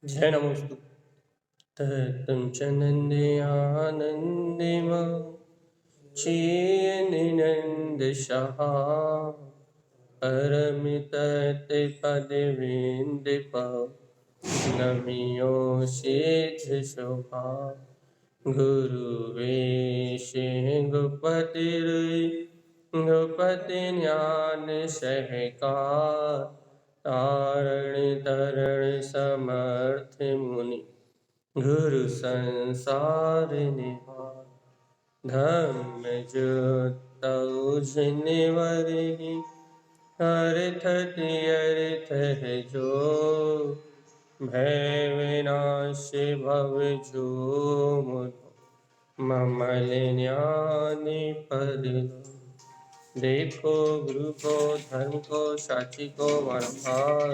जय नमोस्तु। तुम च नन्दयानन्दिम क्षीयनिनन्द सहा परमितत्पदविन्दिप नमियो सिद्ध शोभा गुरुवेशे गोपति ज्ञान सहकार तारण तरण समर्थ मुनि गुरु संसार निवार धम्म जुतौ जिनवरहि हरथति अर्थ है जो भय विनाश भव जो ममल ज्ञानी पद देखो गुरु को धर्म को साची को नमस्कार।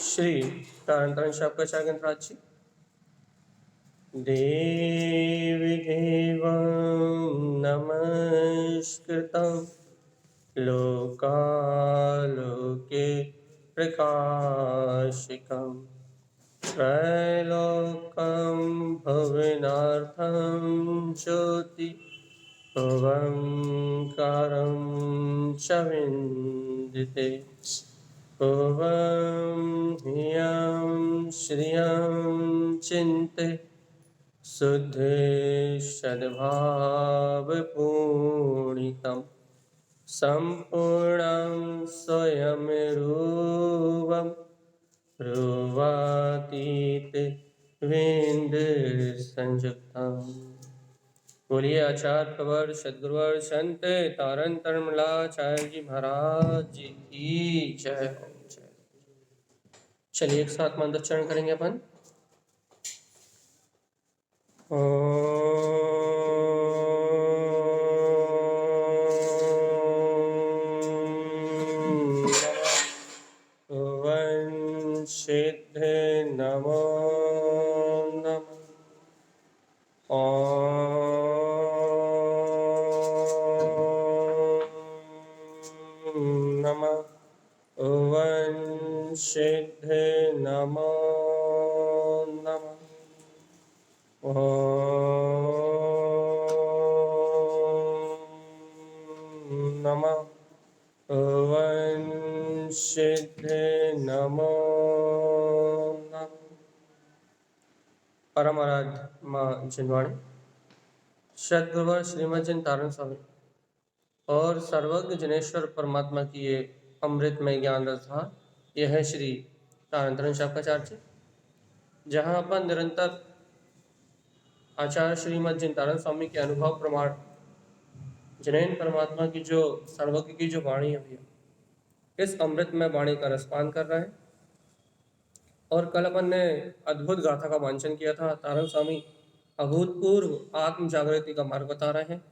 श्री तारंतरण शब्द चागंत्राची देवी देवं नमस्कृतं लोकालोके प्रकाशिकं त्रैलोक्यं भुवनार्थं ज्योति ओंकारं च विन्दिते ओं ह्रियं श्रियं चिन्ते शुद्ध सद्भावपूर्णितं सम्पूर्णं स्वयं रूपं रूपातीत विंद संयुक्तम्। बोलिए आचार्य प्रवर सद्गुरुवर संत तारण तरणमलाचार्य जी महाराज जी की जय हो। जय। चलिए एक साथ मंत्रोच्चारण करेंगे अपन। ओम सिद्ध नमो नमः। नमः ओम सिद्ध नमो नमः। नमः ओम सिद्ध नमो नमः। परम आराध्य माँ जिनवाणी सद्गुरुवर श्रीमद जिन तारण स्वामी और सर्वज्ञ जनेश्वर परमात्मा की ये अमृतमय ज्ञान रसधार यह है श्री तारण शाखाचार्य, जहाँ अपन निरंतर आचार्य श्रीमद जिन तारण स्वामी के अनुभव प्रमाण जैन परमात्मा की जो सर्वज्ञ की जो वाणी है भैया, इस अमृतमय वाणी का रसपान कर रहे हैं। और कल अपन ने अद्भुत गाथा का वांचन किया था। तारण स्वामी अभूतपूर्व आत्म जागृति का मार्ग बता रहे हैं।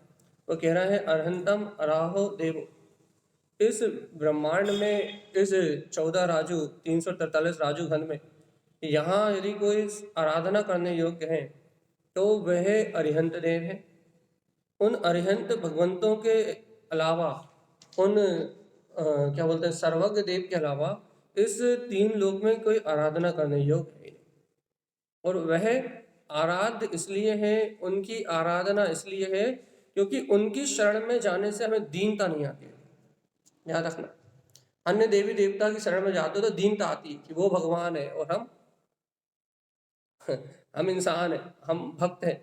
वो कह रहे हैं अरहंतम अराहो देवो, इस ब्रह्मांड में, इस 14 राजू 343 राजू घन में, यहाँ यदि कोई आराधना करने योग्य है तो वह अरिहंत देव है। उन अरिहंत भगवंतों के अलावा, उन क्या बोलते हैं, सर्वज्ञ देव के अलावा इस 3 लोक में कोई आराधना करने योग्य है नहीं। और वह आराध्य इसलिए है, उनकी आराधना इसलिए है क्योंकि उनकी शरण में जाने से हमें दीनता नहीं आती है। याद रखना, अन्य देवी देवता की शरण में जाते हो तो दीनता आती है कि वो भगवान है और हम इंसान हैं, हम भक्त हैं।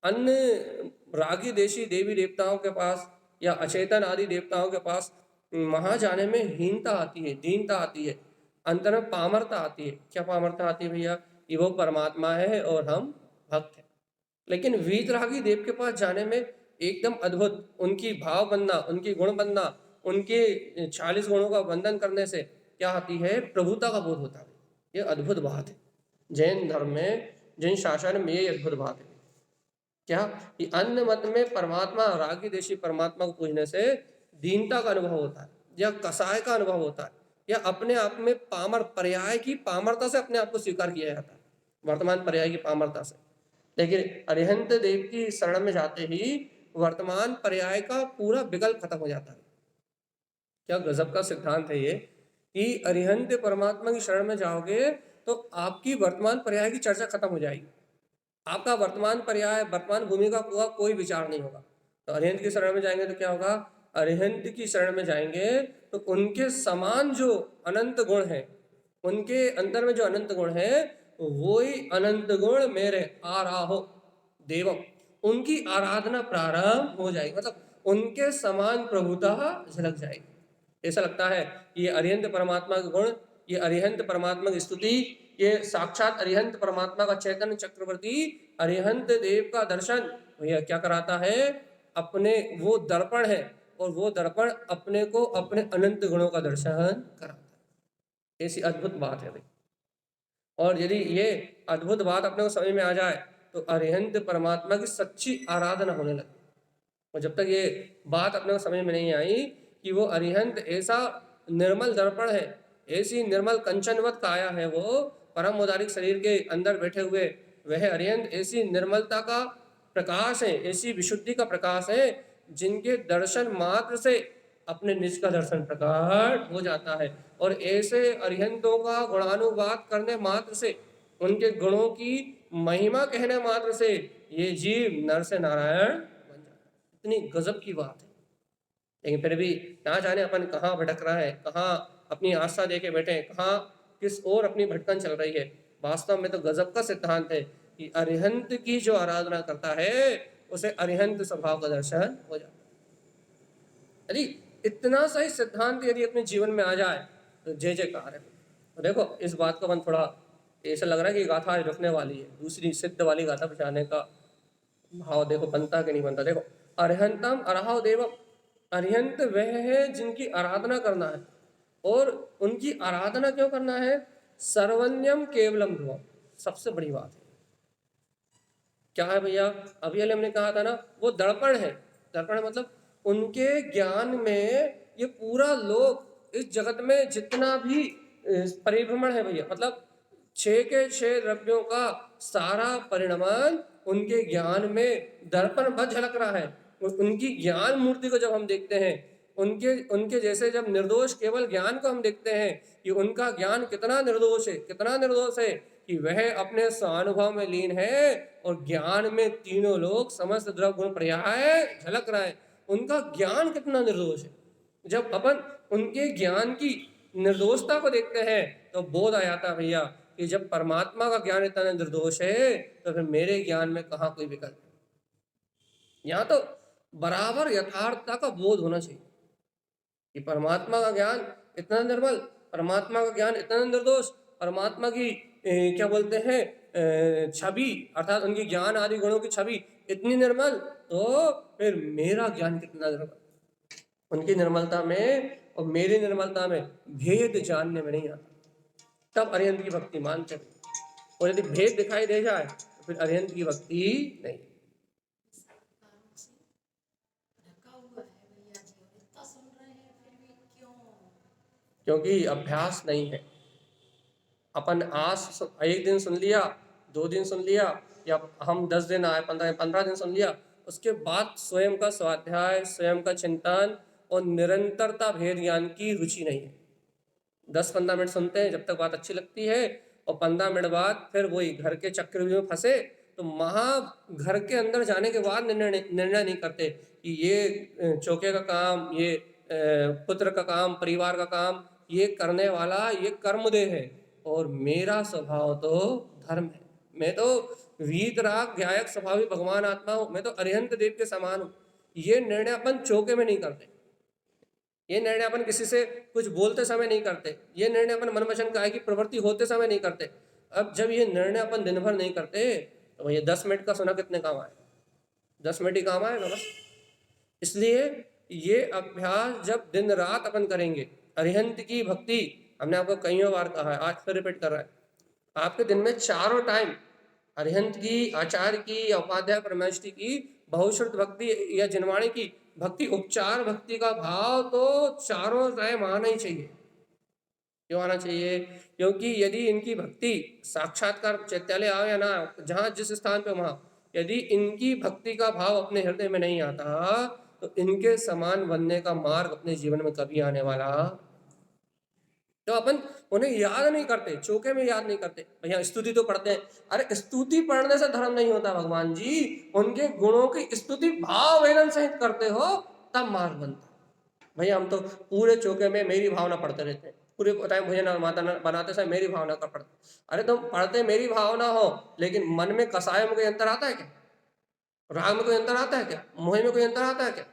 अन्य रागी देशी देवी देवताओं के पास या अचेतन आदि देवताओं के पास वहां जाने में हीनता आती है, दीनता आती है, अंतर में पामरता आती है। क्या पामरता आती है भैया? कि वो परमात्मा है और हम भक्त हैं। लेकिन वीतरागी देव के पास जाने में एकदम अद्भुत, उनकी भाव बनना, उनकी गुण बनना, उनके 40 गुणों का वंदन करने से क्या आती है? प्रभुता का बोध होता है। ये अद्भुत बात है। जैन धर्म में, जैन शासन में ये अद्भुत बात है। क्या कि अन्य मत में परमात्मा, रागी देशी परमात्मा को पूजने से दीनता का अनुभव होता है, या कसाय का अनुभव होता है, या अपने आप में पामर, पर्याय की पामरता से अपने आप को स्वीकार किया जाता है, वर्तमान पर्याय की पामरता से। लेकिन अरिहंत देव की शरण में जाते ही वर्तमान पर्याय का पूरा विकल्प खत्म हो जाता है। क्या गजब का सिद्धांत है ये कि अरिहंत परमात्मा की शरण में जाओगे तो आपकी वर्तमान पर्याय की चर्चा खत्म हो जाएगी। आपका वर्तमान पर्याय, वर्तमान भूमिका का कोई विचार नहीं होगा। तो अरिहंत की शरण में जाएंगे तो क्या होगा? अरिहंत की शरण में जाएंगे तो उनके समान जो अनंत गुण है, उनके अंदर में जो अनंत गुण है, वही अनंत गुण मेरे आराहो देवम, उनकी आराधना प्रारंभ हो जाएगी। मतलब उनके समान प्रभुता झलक जाएगी। ऐसा लगता है कि ये अरिहंत परमात्मा के गुण, ये अरिहंत परमात्मा की स्तुति, ये साक्षात अरिहंत परमात्मा का चैतन्य चक्रवर्ती अरिहंत देव का दर्शन भैया क्या कराता है? अपने वो दर्पण है, और वो दर्पण अपने को अपने अनंत गुणों का दर्शन कराता है। ऐसी अद्भुत बात है भाई। और यदि ये अद्भुत बात अपने को समझ में आ जाए तो अरिहंत परमात्मा की सच्ची आराधना होने लगे। और जब तक ये बात अपने को समझ में नहीं आई कि वो अरिहंत ऐसा निर्मल दर्पण है, ऐसी निर्मल कंचनवत काया है, वो परम उदारिक शरीर के अंदर बैठे हुए वह अरिहंत ऐसी निर्मलता का प्रकाश है, ऐसी विशुद्धि का प्रकाश है, जिनके दर्शन मात्र से अपने निज का दर्शन प्रकट हो जाता है। और ऐसे अरिहंतों का गुणानुवाद करने मात्र से, उनके गुणों की महिमा कहने मात्र से ये जीव नर से नारायण बन जाता है। इतनी गजब की बात है। लेकिन फिर भी ना जाने अपन कहाँ भटक रहा है, कहाँ अपनी आस्था दे के बैठे हैं, कहाँ किस ओर अपनी भटकन चल रही है। वास्तव में तो गजब का सिद्धांत है कि अरिहंत की जो आराधना करता है उसे अरिहंत स्वभाव का दर्शन हो जाता है। यदि इतना सही सिद्धांत यदि अपने जीवन में आ जाए तो जय जयकार है। तो देखो इस बात को अपन थोड़ा ऐसा लग रहा है कि गाथा आज रुकने वाली है, दूसरी सिद्ध वाली गाथा बचाने का भाव देखो बनता कि नहीं बनता। देखो अरिहंतम अरहाव देवम, अरिहंत वह है जिनकी आराधना करना है। और उनकी आराधना क्यों करना है? सर्वन्यम केवलम ध्रुवम, सबसे बड़ी बात है। क्या है भैया? अभी हमने कहा था ना, वो दर्पण है। दर्पण मतलब उनके ज्ञान में ये पूरा लोक, इस जगत में जितना भी परिभ्रमण है भैया, मतलब 6 के 6 द्रव्यों का सारा परिणमन उनके ज्ञान में दर्पण बन झलक रहा है। उनकी ज्ञान मूर्ति को जब हम देखते हैं, उनके उनके जैसे जब निर्दोष केवल ज्ञान को हम देखते हैं कि उनका ज्ञान कितना निर्दोष है, कितना निर्दोष है कि वह अपने स्वानुभव में लीन है और ज्ञान में तीनों लोग समस्त द्रव गुण पर्याय झलक रहा है। उनका ज्ञान कितना निर्दोष है। जब अपन उनके ज्ञान की निर्दोषता को देखते हैं तो बोध आ जाता भैया कि जब परमात्मा का ज्ञान इतना निर्दोष है तो फिर मेरे ज्ञान में कहाँ कोई विकल्प है। यहाँ तो बराबर यथार्थता का बोध होना चाहिए कि परमात्मा का ज्ञान इतना निर्मल, परमात्मा का ज्ञान इतना निर्दोष, परमात्मा की क्या बोलते हैं छवि, अर्थात उनकी ज्ञान आदि गुणों की छवि इतनी निर्मल, तो फिर मेरा ज्ञान कितना निर्मल। उनकी निर्मलता में और मेरी निर्मलता में भेद जानने में नहीं आता, तब अरिहंत की भक्ति मानते हैं। और यदि भेद दिखाई दे जाए तो फिर अरिहंत की भक्ति नहीं। क्योंकि अभ्यास नहीं है। अपन आज एक दिन सुन लिया, 2 दिन सुन लिया, या हम 10 दिन आए, 15 दिन सुन लिया, उसके बाद स्वयं का स्वाध्याय, स्वयं का चिंतन और निरंतरता भेद ज्ञान की रुचि नहीं है। 10-15 मिनट सुनते हैं जब तक बात अच्छी लगती है, और 15 मिनट बाद फिर वही घर के चक्रव्यूह में फंसे तो घर के अंदर जाने के बाद निर्णय नहीं करते कि ये चौके का काम, ये पुत्र का काम, परिवार का काम ये करने वाला ये कर्मदेह है, और मेरा स्वभाव तो धर्म है। मैं तो वीतराग ध्यायक स्वभावी भगवान आत्मा हूँ, मैं तो अरिहंत देव के समान हूँ। ये निर्णय अपन चौके में नहीं करते, ये निर्णय अपन किसी से कुछ बोलते समय नहीं करते, ये निर्णय अपन मन वचन काया की प्रवृत्ति होते समय नहीं करते। अब जब ये निर्णय अपन दिन भर नहीं करते तो ये 10 मिनट का सुना कितने काम आए? 10 मिनट ही काम आएगा बस। इसलिए ये अभ्यास जब दिन रात अपन करेंगे, अरिहंत की भक्ति, हमने आपको कई बार कहा है, आज फिर रिपीट कर रहा है, आपके दिन में चारों टाइम अरिहंत की, आचार्य की, या उपाध्याय परमेष्ठी की बहुश्रुत भक्ति या जिनवाणी की भक्ति, उपचार भक्ति का भाव तो चारों टाइम आना ही चाहिए। क्यों आना चाहिए? क्योंकि यदि इनकी भक्ति साक्षात्कार चैत्यालय आओ या ना, जहाँ जिस स्थान पे वहाँ, यदि इनकी भक्ति का भाव अपने हृदय में नहीं आता तो इनके समान बनने का मार्ग अपने जीवन में कभी आने वाला। तो अपन उन्हें याद नहीं करते, चौके में याद नहीं करते। भैया स्तुति तो पढ़ते हैं, अरे स्तुति पढ़ने से धर्म नहीं होता भगवान जी, उनके गुणों की स्तुति भाव वेदन सहित करते हो तब मार्ग बनता है। भैया हम तो पूरे चौके में मेरी भावना पढ़ते रहते हैं, पूरे टाइम भोजन माता बनाते समय मेरी भावना का पढ़ते। अरे तुम पढ़ते मेरी भावना हो, लेकिन मन में कसाय में कोई अंतर आता है क्या? राग में कोई अंतर आता है क्या? मोह में कोई अंतर आता है क्या?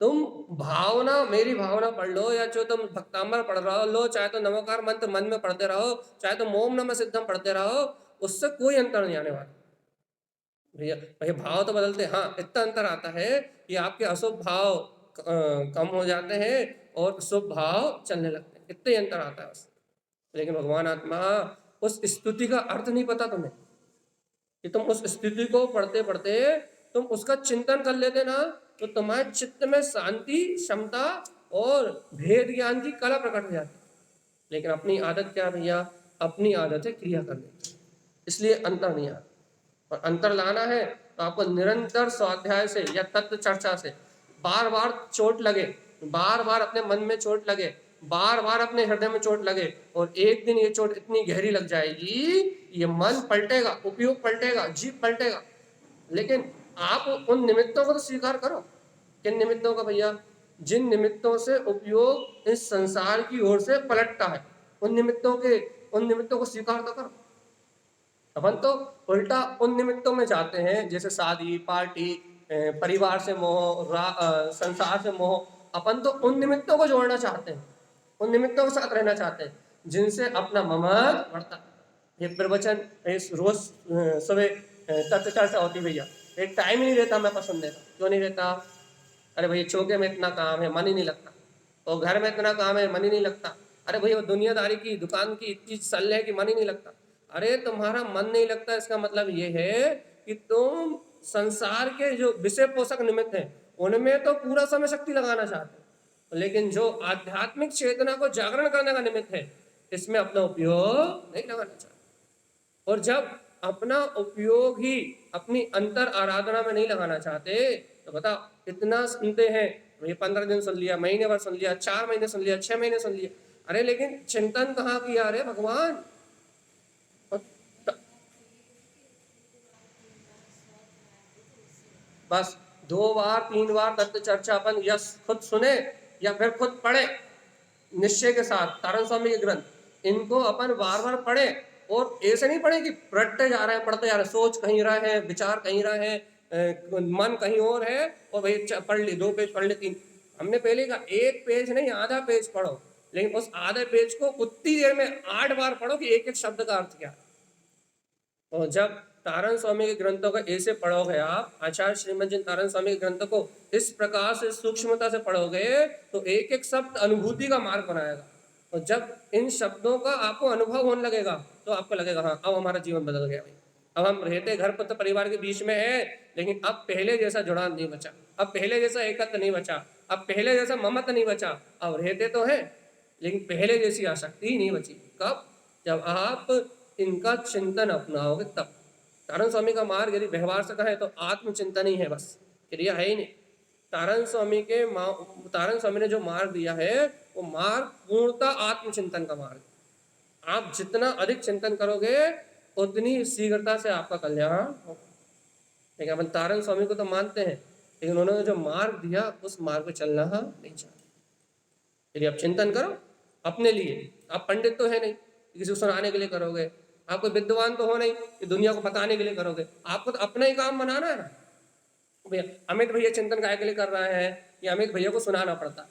तुम भावना, मेरी भावना पढ़ लो, या जो तुम भक्तांबर पढ़ रहा लो, चाहे तो नमोकार मंत्र मन में पढ़ते रहो, चाहे तो मोम नमः सिद्धम पढ़ते रहो, उससे कोई अंतर नहीं आने वाला। भैया भैया भाव तो बदलते हैं, हाँ इतना अंतर आता है कि आपके अशुभ भाव कम हो जाते हैं और शुभ भाव चलने लगते हैं, इतना ही अंतर आता है बस। लेकिन भगवान आत्मा, उस स्तुति का अर्थ नहीं पता तुम्हें, कि तुम उस स्थिति को पढ़ते पढ़ते तुम उसका चिंतन कर लेते ना, तो तुम्हारे चित्त में शांति, क्षमता और भेद ज्ञान की कला प्रकट हो जाती। लेकिन अपनी आदत क्या भैया? अपनी आदत है क्रिया करने की, इसलिए अंतर नहीं आता। और अंतर लाना है तो आपको निरंतर स्वाध्याय से या तत्व चर्चा से, बार बार चोट लगे, बार बार अपने मन में चोट लगे, बार बार अपने हृदय में चोट लगे, और एक दिन ये चोट इतनी गहरी लग जाएगी, ये मन पलटेगा, उपयोग पलटेगा, जीव पलटेगा। लेकिन आप उन निमित्तों को तो स्वीकार करो। किन निमित्तों का भैया? जिन निमित्तों से उपयोग इस संसार की ओर से पलटता है, उन निमित्तों को स्वीकार तो करो। अपन तो उल्टा उन निमित्तों में जाते हैं, जैसे शादी, पार्टी, परिवार से मोह, संसार से मोह। अपन तो उन निमित्तों को जोड़ना चाहते हैं, उन निमित्तों के साथ रहना चाहते हैं जिनसे अपना ममत बढ़ता है। ये प्रवचन रोज सुबह तत्व चर्चा होती भैया, एक टाइम ही नहीं रहता मैं पसंद देता। क्यों नहीं रहता? अरे भैया चौके में इतना काम है, मन ही नहीं लगता, और घर में इतना काम है, मन ही नहीं लगता। अरे भैया दुनियादारी की दुकान की इतनी सल है कि मन ही नहीं लगता। अरे तुम्हारा मन नहीं लगता, इसका मतलब ये है कि तुम संसार के जो विषय पोषक निमित्त हैं उनमें तो पूरा समय शक्ति लगाना चाहते हो, लेकिन जो आध्यात्मिक चेतना को जागरण करने का निमित्त है इसमें अपना उपयोग नहीं लगाना चाहते। और जब अपना उपयोग ही अपनी अंतर आराधना में नहीं लगाना चाहते, तो बताओ इतना सुनते हैं, ये 15 दिन सुन लिया, महीने भर सुन लिया, 4 महीने सुन लिया, 6 महीने सुन लिया, अरे लेकिन चिंतन कहाँ किया? अरे भगवान, बस 2 बार 3 बार तत्व चर्चा अपन यस खुद सुने या फिर खुद पढ़े निश्चय के साथ, तारण स्वामी के ग्रंथ इनको अपन बार बार पढ़े, और ऐसे नहीं पढ़े कि पढ़ते जा रहे हैं, पढ़ते जा रहे हैं, सोच कहीं रहे हैं, विचार कहीं रहे हैं, मन कहीं और है, और भाई पढ़ ली 2 पेज, पढ़ ली 3। हमने पहले कहा 1 पेज नहीं, आधा पेज पढ़ो, लेकिन उस आधे पेज को उतनी देर में 8 बार पढ़ो कि एक एक शब्द का अर्थ क्या। और जब तारण स्वामी के ग्रंथों को ऐसे पढ़ोगे आप, आचार्य श्रीमद जी तारण स्वामी के ग्रंथों को इस प्रकार से सूक्ष्मता से पढ़ोगे, तो एक एक शब्द अनुभूति का मार्ग बनाएगा। और जब इन शब्दों का आपको अनुभव होने लगेगा, तो आपको लगेगा हाँ अब हमारा जीवन बदल गया भाई। अब हम रहते घर पुत्र परिवार के बीच में है, लेकिन अब पहले जैसा जुड़ाव नहीं बचा, अब पहले जैसा एकत्र नहीं बचा, अब पहले जैसा ममत नहीं बचा। अब रहते तो है, लेकिन पहले जैसी आसक्ति नहीं बची। कब? जब आप इनका चिंतन अपनाओगे तब। तारण स्वामी का मार्ग यदि व्यवहार से कहें तो आत्मचिंतन ही है, बस क्रिया है ही नहीं। तारण स्वामी ने जो मार्ग दिया है वो मार्ग पूर्णतः आत्मचिंतन का मार्ग। आप जितना अधिक चिंतन करोगे उतनी शीघ्रता से आपका कल्याण होगा। लेकिन अपन तारण स्वामी को तो मानते हैं, लेकिन उन्होंने जो मार्ग दिया उस मार्ग पे चलना नहीं चाहते। यदि आप चिंतन करो अपने लिए, आप पंडित तो है नहीं किसी को सुनाने के लिए करोगे, आप कोई विद्वान तो हो नहीं कि दुनिया को बताने के लिए करोगे, आपको तो अपना ही काम बनाना है ना। भैया अमित भैया चिंतन काय के लिए कर रहे हैं, या अमित भैया को सुनाना पड़ता?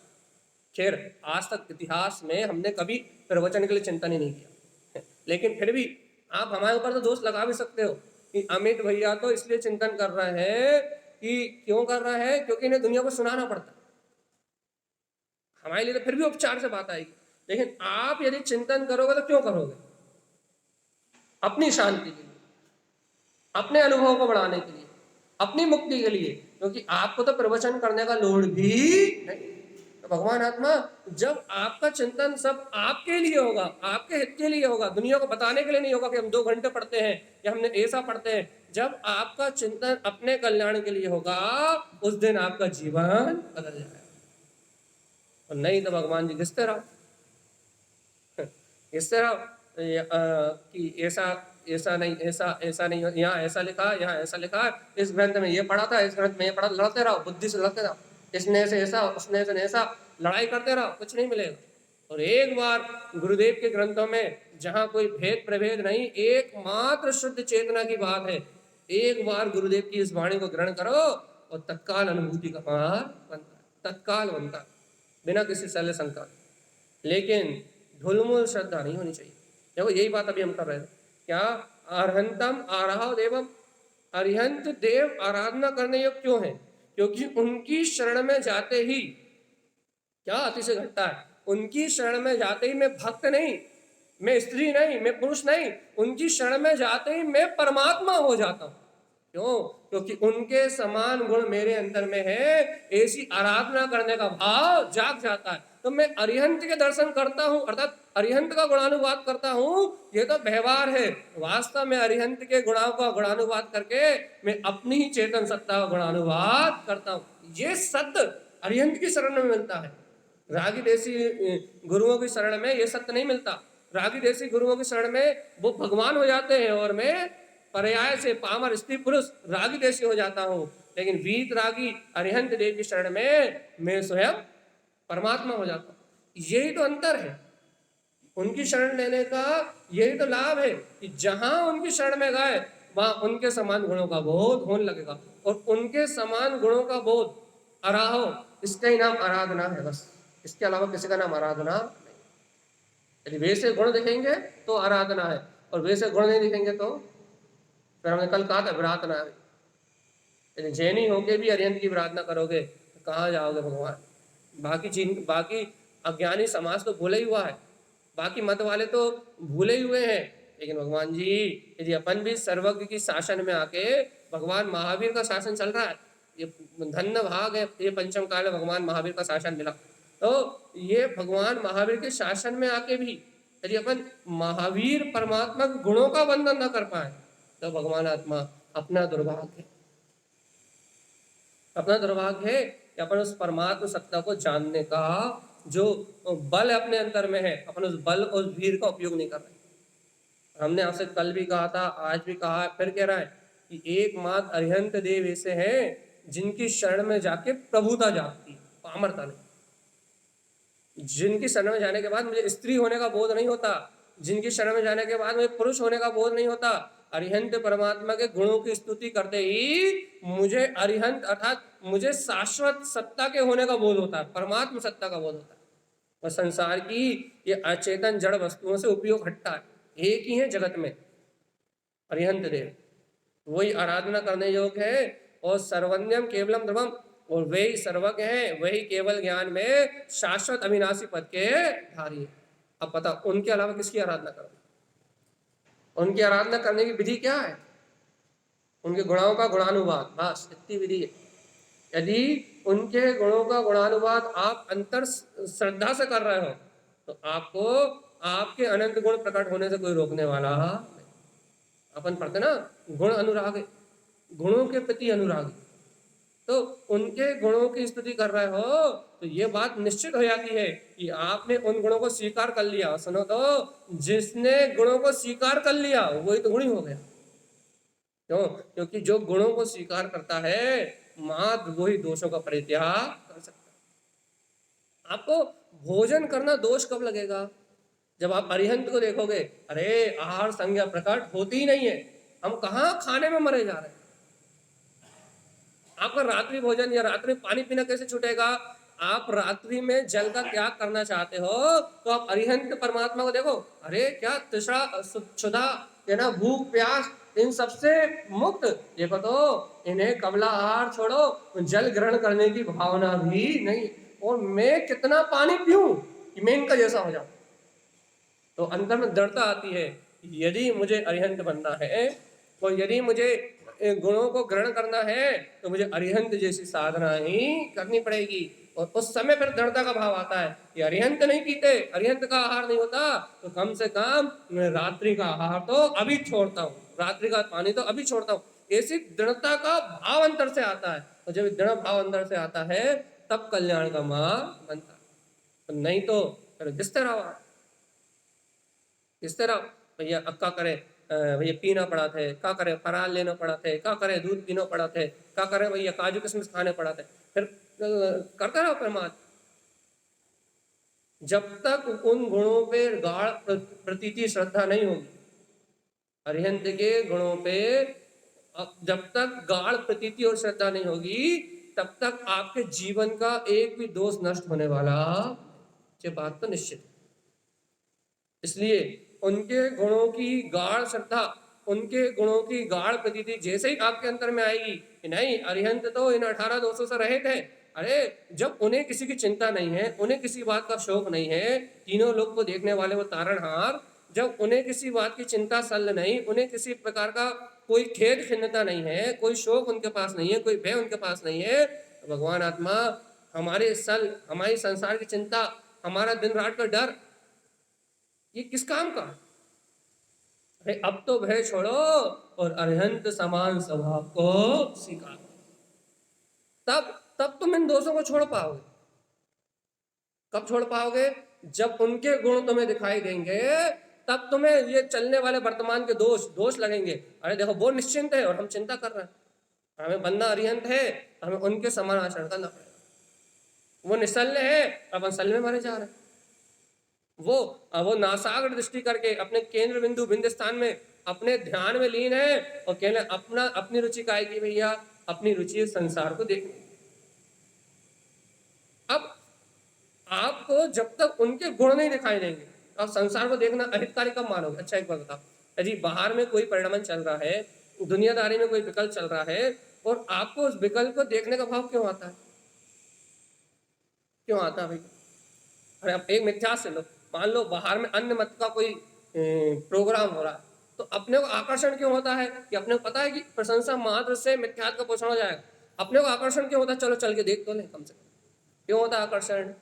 खैर आज तक इतिहास में हमने कभी प्रवचन के लिए चिंतन ही नहीं किया, लेकिन फिर भी आप हमारे ऊपर तो दोष लगा भी सकते हो कि अमित भैया तो इसलिए चिंतन कर रहे हैं, कि क्यों कर रहे हैं? क्योंकि इन्हें दुनिया को सुनाना पड़ता। हमारे लिए तो फिर भी उपचार से बात आएगी, लेकिन आप यदि चिंतन करोगे तो क्यों करोगे? अपनी शांति के लिए, अपने अनुभव को बढ़ाने के लिए, अपनी मुक्ति के लिए, क्योंकि आपको तो प्रवचन करने का लोड भी नहीं। तो भगवान आत्मा, जब आपका चिंतन सब आपके लिए होगा, आपके हित के लिए होगा, दुनिया को बताने के लिए नहीं होगा कि हम 2 घंटे पढ़ते हैं या हमने ऐसा पढ़ते हैं, जब आपका चिंतन अपने कल्याण के लिए होगा उस दिन आपका जीवन बदल जाएगा। और नहीं तो भगवान जी घिसते रहो। इस तरह कि ऐसा ऐसा नहीं, ऐसा नहीं, यहाँ ऐसा लिखा, यहाँ ऐसा लिखा, इस ग्रंथ में ये पढ़ा था, इस ग्रंथ में ये पढ़ा, लड़ते रहो, बुद्धि से लड़ते रहो, इसने से ऐसा, उसने से ऐसा, लड़ाई करते रहो, कुछ नहीं मिलेगा। और एक बार गुरुदेव के ग्रंथों में जहाँ कोई भेद प्रभेद नहीं, एकमात्र शुद्ध चेतना की बात है, एक बार गुरुदेव की इस वाणी को ग्रहण करो और तत्काल अनुभूति का मार्ग बनता है, तत्काल बनता है, बिना किसी शल्य शंका। लेकिन ढुलमुल श्रद्धा नहीं होनी चाहिए। देखो यही बात अभी हम कर रहे थे, क्या अरहंतम आराह देवम, अरिहंत देव आराधना करने योग्य क्यों है? क्योंकि उनकी शरण में जाते ही क्या अतिशय घटता है, उनकी शरण में जाते ही मैं भक्त नहीं, मैं स्त्री नहीं, मैं पुरुष नहीं, उनकी शरण में जाते ही मैं परमात्मा हो जाता हूं। क्यों? क्योंकि उनके समान गुण मेरे अंदर में है, ऐसी आराधना करने का भाव जाग जाता है। तो मैं अरिहंत के दर्शन करता हूं, अर्थात अरिहंत का गुणानुवाद करता हूं, ये तो व्यवहार है। वास्तव में अरिहंत के गुणों का गुणानुवाद करके मैं अपनी ही चेतन सत्ता का गुणानुवाद करता हूं। ये सत्य अरिहंत की शरण में मिलता है। रागी देसी गुरुओं की शरण में ये सत्य नहीं मिलता। रागी देसी गुरुओं की शरण में वो भगवान हो जाते हैं और मैं पर्याय से पामर स्त्री पुरुष रागी देशी हो जाता हूं। लेकिन वीत रागी अरिहंत देव की शरण में मैं स्वयं परमात्मा हो जाता हूं। यही तो अंतर है। उनकी शरण लेने का यही तो लाभ है कि जहां उनकी शरण में गए वहां उनके समान गुणों का बोध होने लगेगा, और उनके समान गुणों का बोध अराहो, इसका ही नाम आराधना है बस। इसके अलावा किसी का नाम आराधना नहीं। यदि वैसे गुण दिखेंगे तो आराधना है, और वैसे गुण नहीं दिखेंगे तो फिर हमने कल कहा था विराधना है। यदि जैनी होके भी अरिहंत की विराधना करोगे तो कहाँ जाओगे भगवान? बाकी अज्ञानी समाज तो भूले ही हुआ है, बाकी मत वाले तो भूले ही हुए हैं। लेकिन भगवान जी, यदि अपन भी सर्वज्ञ की शासन में आके, भगवान महावीर का शासन चल रहा है, ये धन्य भाग है, ये पंचम काल में भगवान महावीर का शासन मिला। तो ये भगवान महावीर के शासन में आके भी यदि अपन महावीर परमात्मा के गुणों का बंधन न कर पाए तो भगवान आत्मा अपना दुर्भाग्य है। अपना दुर्भाग्य है कि अपन उस परमात्मा सत्ता को जानने का जो बल अपने अंदर में है, अपन उस बल और वीर का उपयोग नहीं कर रहे। हमने आपसे कल भी कहा था, आज भी कहा, फिर कह रहा है कि एकमात्र अरिहंत देव ऐसे हैं जिनकी शरण में जाके प्रभुता जागती, पामरता नहीं। जिनकी शरण में जाने के बाद मुझे स्त्री होने का बोध नहीं होता, जिनकी शरण में जाने के बाद मुझे पुरुष होने का बोध नहीं होता। अरिहंत परमात्मा के गुणों की स्तुति करते ही मुझे अरिहंत अर्थात मुझे शाश्वत सत्ता के होने का बोध होता है, परमात्मा सत्ता का बोध होता है। और संसार की ये अचेतन जड़ वस्तुओं से उपयोग हटता है। एक ही है जगत में अरिहंत देव, वही आराधना करने योग्य है, और सर्वज्ञम केवलम ध्रुवम, और वही सर्वज्ञ है, वही केवल ज्ञान में शाश्वत अविनाशी पद के धारी है। अब पता उनके अलावा किसकी आराधना करो? उनकी आराधना करने की विधि क्या है? उनके गुणों का गुणानुवाद, बस इतनी विधि है। यदि उनके गुणों का गुणानुवाद आप अंतर श्रद्धा से कर रहे हो तो आपको आपके अनंत गुण प्रकट होने से कोई रोकने वाला नहीं। अपन पढ़ते ना, गुण अनुराग, गुणों के प्रति अनुराग, तो उनके गुणों की स्तुति कर रहे हो तो ये बात निश्चित हो जाती है कि आपने उन गुणों को स्वीकार कर लिया। सुनो तो, जिसने गुणों को स्वीकार कर लिया वही तो गुणी हो गया। क्यों? क्योंकि जो गुणों को स्वीकार करता है मात्र वही दोषों का परित्याग कर सकता है। आपको भोजन करना दोष कब लगेगा? जब आप अरिहंत को देखोगे, अरे आहार संज्ञा प्रकट होती ही नहीं है, हम कहाँ खाने में मरे जा रहे हैं। आपका रात्रि भोजन या रात्रि पानी पीना कैसे छूटेगा? आप रात्रि में जल का त्याग करना चाहते हो तो आप अरिहंत परमात्मा को देखो, अरे क्या तृष्णा क्षुधा ना, भूख प्यास इन सबसे मुक्त, देखो तो इन्हें कबला आहार छोड़ो, जल ग्रहण करने की भावना भी नहीं, और मैं कितना पानी पीऊं कि मैं इनका जैसा हो जाऊं। तो अंदर में दृढ़ता आती है, यदि मुझे अरिहंत बनना है और यदि मुझे गुणों को ग्रहण करना है तो मुझे अरिहंत जैसी साधना ही करनी पड़ेगी। और उस समय फिर दृढ़ता का भाव आता है कि अरिहंत नहीं पीते, अरिहंत का आहार नहीं होता तो कम से कम मैं रात्रि का आहार तो अभी छोड़ता हूँ, रात्रि का पानी तो अभी छोड़ता हूँ। ऐसी दृढ़ता का भाव अंदर से आता है, और जब दृढ़ भाव अंदर से आता है तब कल्याण का मार्ग बनता है, तो नहीं तो फिर गिरते रहो। इस तरह भैया अक्का करे भैया पीना पड़ा थे, का करे फराल लेना पड़ा थे, का करे दूध पीना पड़ा थे, का करे भैया काजू किशमिश खाने पड़ा थे, फिर करता रहो परमात्मा। जब तक उन गुणों पे गाढ़ प्रतीति श्रद्धा नहीं होगी, अरिहंत के गुणों पे जब तक गाढ़ प्रतीति और श्रद्धा नहीं होगी, तब तक आपके जीवन का एक भी दोष नष्ट होने वाला, ये बात तो निश्चित है। इसलिए उनके गुणों की गाढ़ श्रद्धा, उनके गुणों की गाढ़ प्रतीति जैसे ही आपके अंतर में आएगी कि नहीं अरिहंत तो इन 18 दोषों से रहित है, अरे जब उन्हें किसी की चिंता नहीं है, उन्हें किसी बात का शौक नहीं है, तीनों लोग को देखने वाले वो तारणहार, जब उन्हें किसी बात की चिंता सल्ल नहीं, उन्हें किसी प्रकार का कोई खेद खिन्नता नहीं है, कोई शौक उनके पास नहीं है, कोई भय उनके पास नहीं है, तो भगवान आत्मा हमारे हमारी संसार की चिंता, हमारा दिन रात का डर, ये किस काम का? अरे अब तो भय छोड़ो और अरिहंत समान स्वभाव को स्वीकार, तब तुम इन दोषों को छोड़ पाओगे। कब छोड़ पाओगे? जब उनके गुण तुम्हें दिखाई देंगे, तब तुम्हें ये चलने वाले वर्तमान के दोष लगेंगे। अरे देखो वो निश्चिंत है और हम चिंता कर रहे हैं, हमें बनना अरिहंत है, हमें उनके समान आचरण करना पड़ेगा। वो निसल्य है, अपन सल्य में मरे जा रहे हैं। वो नासाग्र दृष्टि करके अपने केंद्र बिंदु बिंदु स्थान में अपने ध्यान में लीन है और कहने अपनी रुचि का है कि भैया अपनी रुचि संसार को देखने। अब आपको जब तक उनके गुण नहीं दिखाई देंगे, आप संसार को देखना अहितकारी कब मानोगे? अच्छा एक बात बताओ, यदि बाहर में कोई परिणाम चल रहा है, दुनियादारी में कोई विकल्प चल रहा है, और आपको उस विकल्प को देखने का भाव क्यों आता है? क्यों आता है भाई? अरे आप एक मिथ्या से लो, मान लो बाहर में अन्य मत का कोई प्रोग्राम हो रहा है, तो अपने को आकर्षण क्यों होता है? कि अपने को पता है कि प्रशंसा मात्र से मिथ्यात्व का पोषण हो जाएगा, अपने को आकर्षण क्यों होता है? चलो चल के देख तो ले कम से कम। क्यों होता है आकर्षण?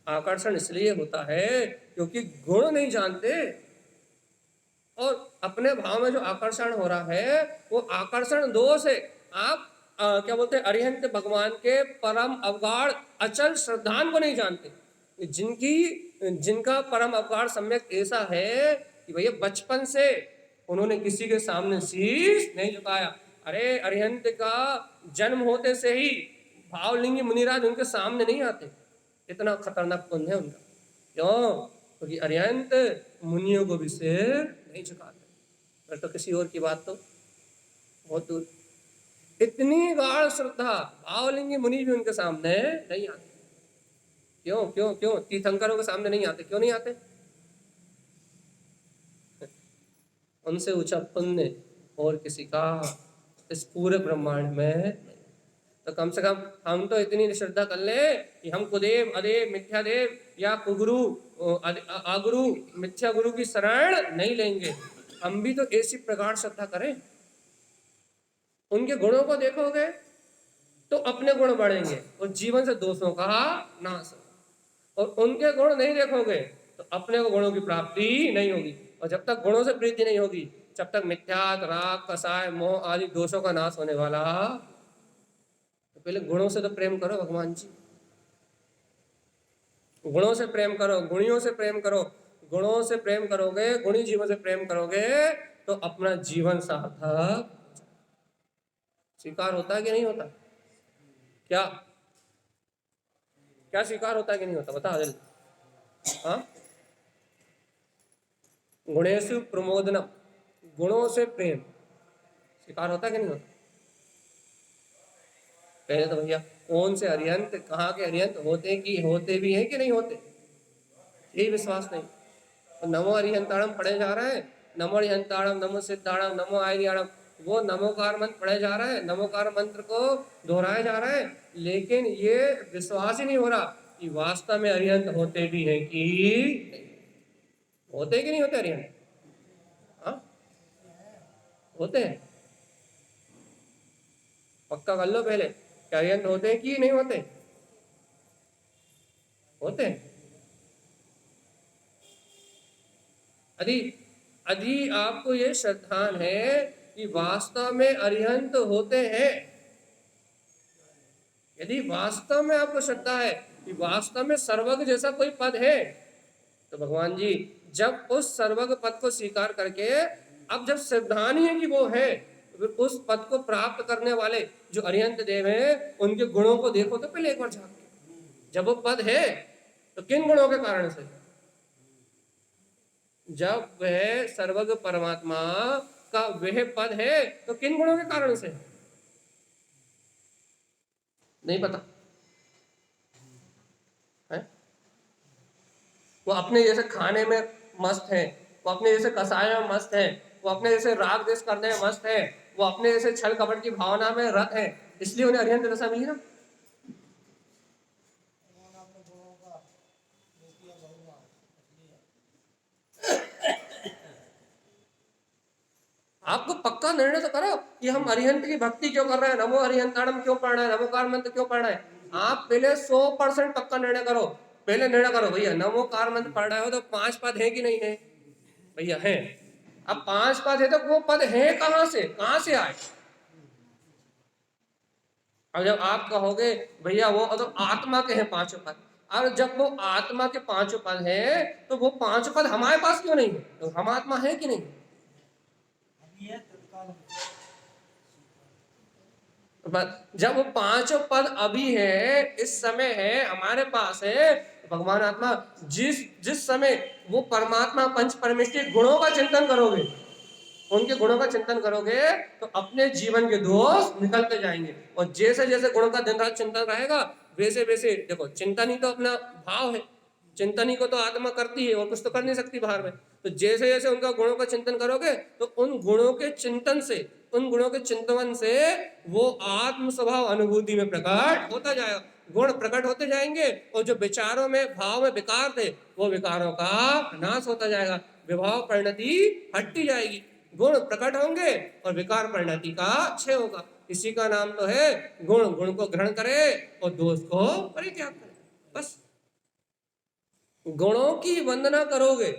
आकर्षण इसलिए होता है क्योंकि गुण नहीं जानते, और अपने भाव में जो आकर्षण हो रहा है वो आकर्षण दोष है। आप क्या बोलते हैं, अरिहंत भगवान के परम अवगाढ़ अचल श्रद्धान को नहीं जानते, जिनका परम अवगाढ़ सम्यक ऐसा है कि भैया बचपन से उन्होंने किसी के सामने शीश नहीं झुकाया। अरे अरिहंत का जन्म होते से ही भावलिंगी मुनिराज उनके सामने नहीं आते, इतना खतरनाक पुण्य है उनका। क्यों? क्योंकि अरिहंत मुनियों को भी सिर नहीं झुकाते। फिर तो किसी और की बात तो बहुत दूर। इतनी गाढ़ श्रद्धा, भावलिंगी मुनि भी उनके सामने नहीं आते। क्यों क्यों क्यों? तीर्थंकरों के सामने नहीं आते, क्यों नहीं आते? उनसे ऊंचा पुण्य और किसी का इस पूरे ब्रह्मांड में नहीं। तो कम से कम हम तो इतनी श्रद्धा कर ले कि हम कुदेव अदेव मिथ्यादेव या कुगुरु आगुरु मिथ्या गुरु की शरण नहीं लेंगे। हम भी तो ऐसी प्रगाढ़ श्रद्धा करें। उनके गुणों को देखोगे तो अपने गुण बढ़ेंगे और जीवन से दोषों का नाश होगा, और उनके गुण नहीं देखोगे तो अपने को गुणों की प्राप्ति नहीं होगी, और जब तक गुणों से प्रीति नहीं होगी जब तक मिथ्यात राग कसाय मोह आदि दोषों का नाश होने वाला। तो पहले गुणों से तो प्रेम करो भगवान जी, गुणों से प्रेम करो, गुणियों से प्रेम करो। गुणों से प्रेम करोगे, गुणी जीवन से प्रेम करोगे तो अपना जीवन सार्थक। स्वीकार होता है कि नहीं होता? क्या क्या स्वीकार होता है कि नहीं होता? बता जल्दी। हाँ, गुणेषु प्रमोदनम, गुणों से प्रेम स्वीकार होता है कि नहीं होता? पहले तो भैया कौन से अरिहंत, कहाँ के अरिहंत होते भी हैं कि नहीं होते, यही विश्वास नहीं। तो नमो अरिहंताणम पढ़े जा रहे हैं, नमो अरिहंताणम नमो सिद्धाणम नमो आर्याणम, वो नमोकार मंत्र पढ़े जा रहे हैं, नमोकार मंत्र को दोहराए जा रहे हैं, लेकिन ये विश्वास ही नहीं हो रहा कि वास्तव में अरिहंत होते भी हैं कि होते कि नहीं होते अरिहंत? हाँ होते हैं, पक्का कर लो पहले, क्या अरिहंत होते हैं कि नहीं होते? होते हैं। यदि आपको ये श्रद्धान है कि वास्तव में अरिहंत होते हैं, यदि वास्तव में आपको श्रद्धा है कि वास्तव में सर्वज्ञ जैसा कोई पद है, तो भगवान जी जब उस सर्वज्ञ पद को स्वीकार करके, अब जब सिद्धांत ही है कि वो है, फिर उस पद को प्राप्त करने वाले जो अरिहंत देव हैं उनके गुणों को देखो तो पहले एक बार झांक के। जब वो पद है तो किन गुणों के कारण से? जब वह सर्वज्ञ परमात्मा का वह पद है तो किन गुणों के कारण से? नहीं पता है? वो अपने जैसे खाने में मस्त है, वो अपने जैसे कसाय में मस्त है, वो अपने जैसे राग देश करने में मस्त है, वो अपने जैसे छल कपट की भावना में रत है, इसलिए उन्हें अरिहंत दशा मिली ना। आपको पक्का निर्णय तो करो कि हम अरिहंत की भक्ति क्यों कर रहे हैं, नमो अरिहंताणम क्यों पढ़ना है, नमोकार मंत्र क्यों पढ़ना है। आप पहले 100% पक्का निर्णय करो। पहले निर्णय करो भैया नमोकार मंत्र पढ़ रहे हो तो 5 पद है कि नहीं है? भैया है। अब 5 पद है तो वो पद है कहां से आए? अब जब आप कहोगे भैया वो तो आत्मा के हैं 5 पद, और जब वो आत्मा के 5 पद है तो वो 5 पद हमारे पास क्यों नहीं है? तो हम आत्मा है कि नहीं? जब वो 5 पद अभी है, इस समय है, हमारे पास है, भगवान आत्मा जिस समय वो परमात्मा पंच परमेष्टि गुणों का चिंतन करोगे, उनके गुणों का चिंतन करोगे तो अपने जीवन के दोष निकलते जाएंगे। और जैसे जैसे गुणों का दिन रात चिंतन रहेगा वैसे वैसे, देखो चिंतन ही तो अपना भाव है, चिंतन ही को तो आत्मा करती है और कुछ तो कर नहीं सकती बाहर में। तो जैसे जैसे उनका गुणों का चिंतन करोगे तो उन गुणों के चिंतन से, उन गुणों के चिंतन से वो आत्म स्वभाव अनुभूति में प्रकट होता जाएगा, गुण प्रकट होते जाएंगे, और जो विचारों में भाव में विकार थे वो विकारों का नाश होता जाएगा, विभाव परिणति हटती जाएगी, गुण प्रकट होंगे और विकार परिणति का क्षय होगा। इसी का नाम तो है गुण को ग्रहण करे और दोष को परित्याग करे। बस गुणों की वंदना करोगे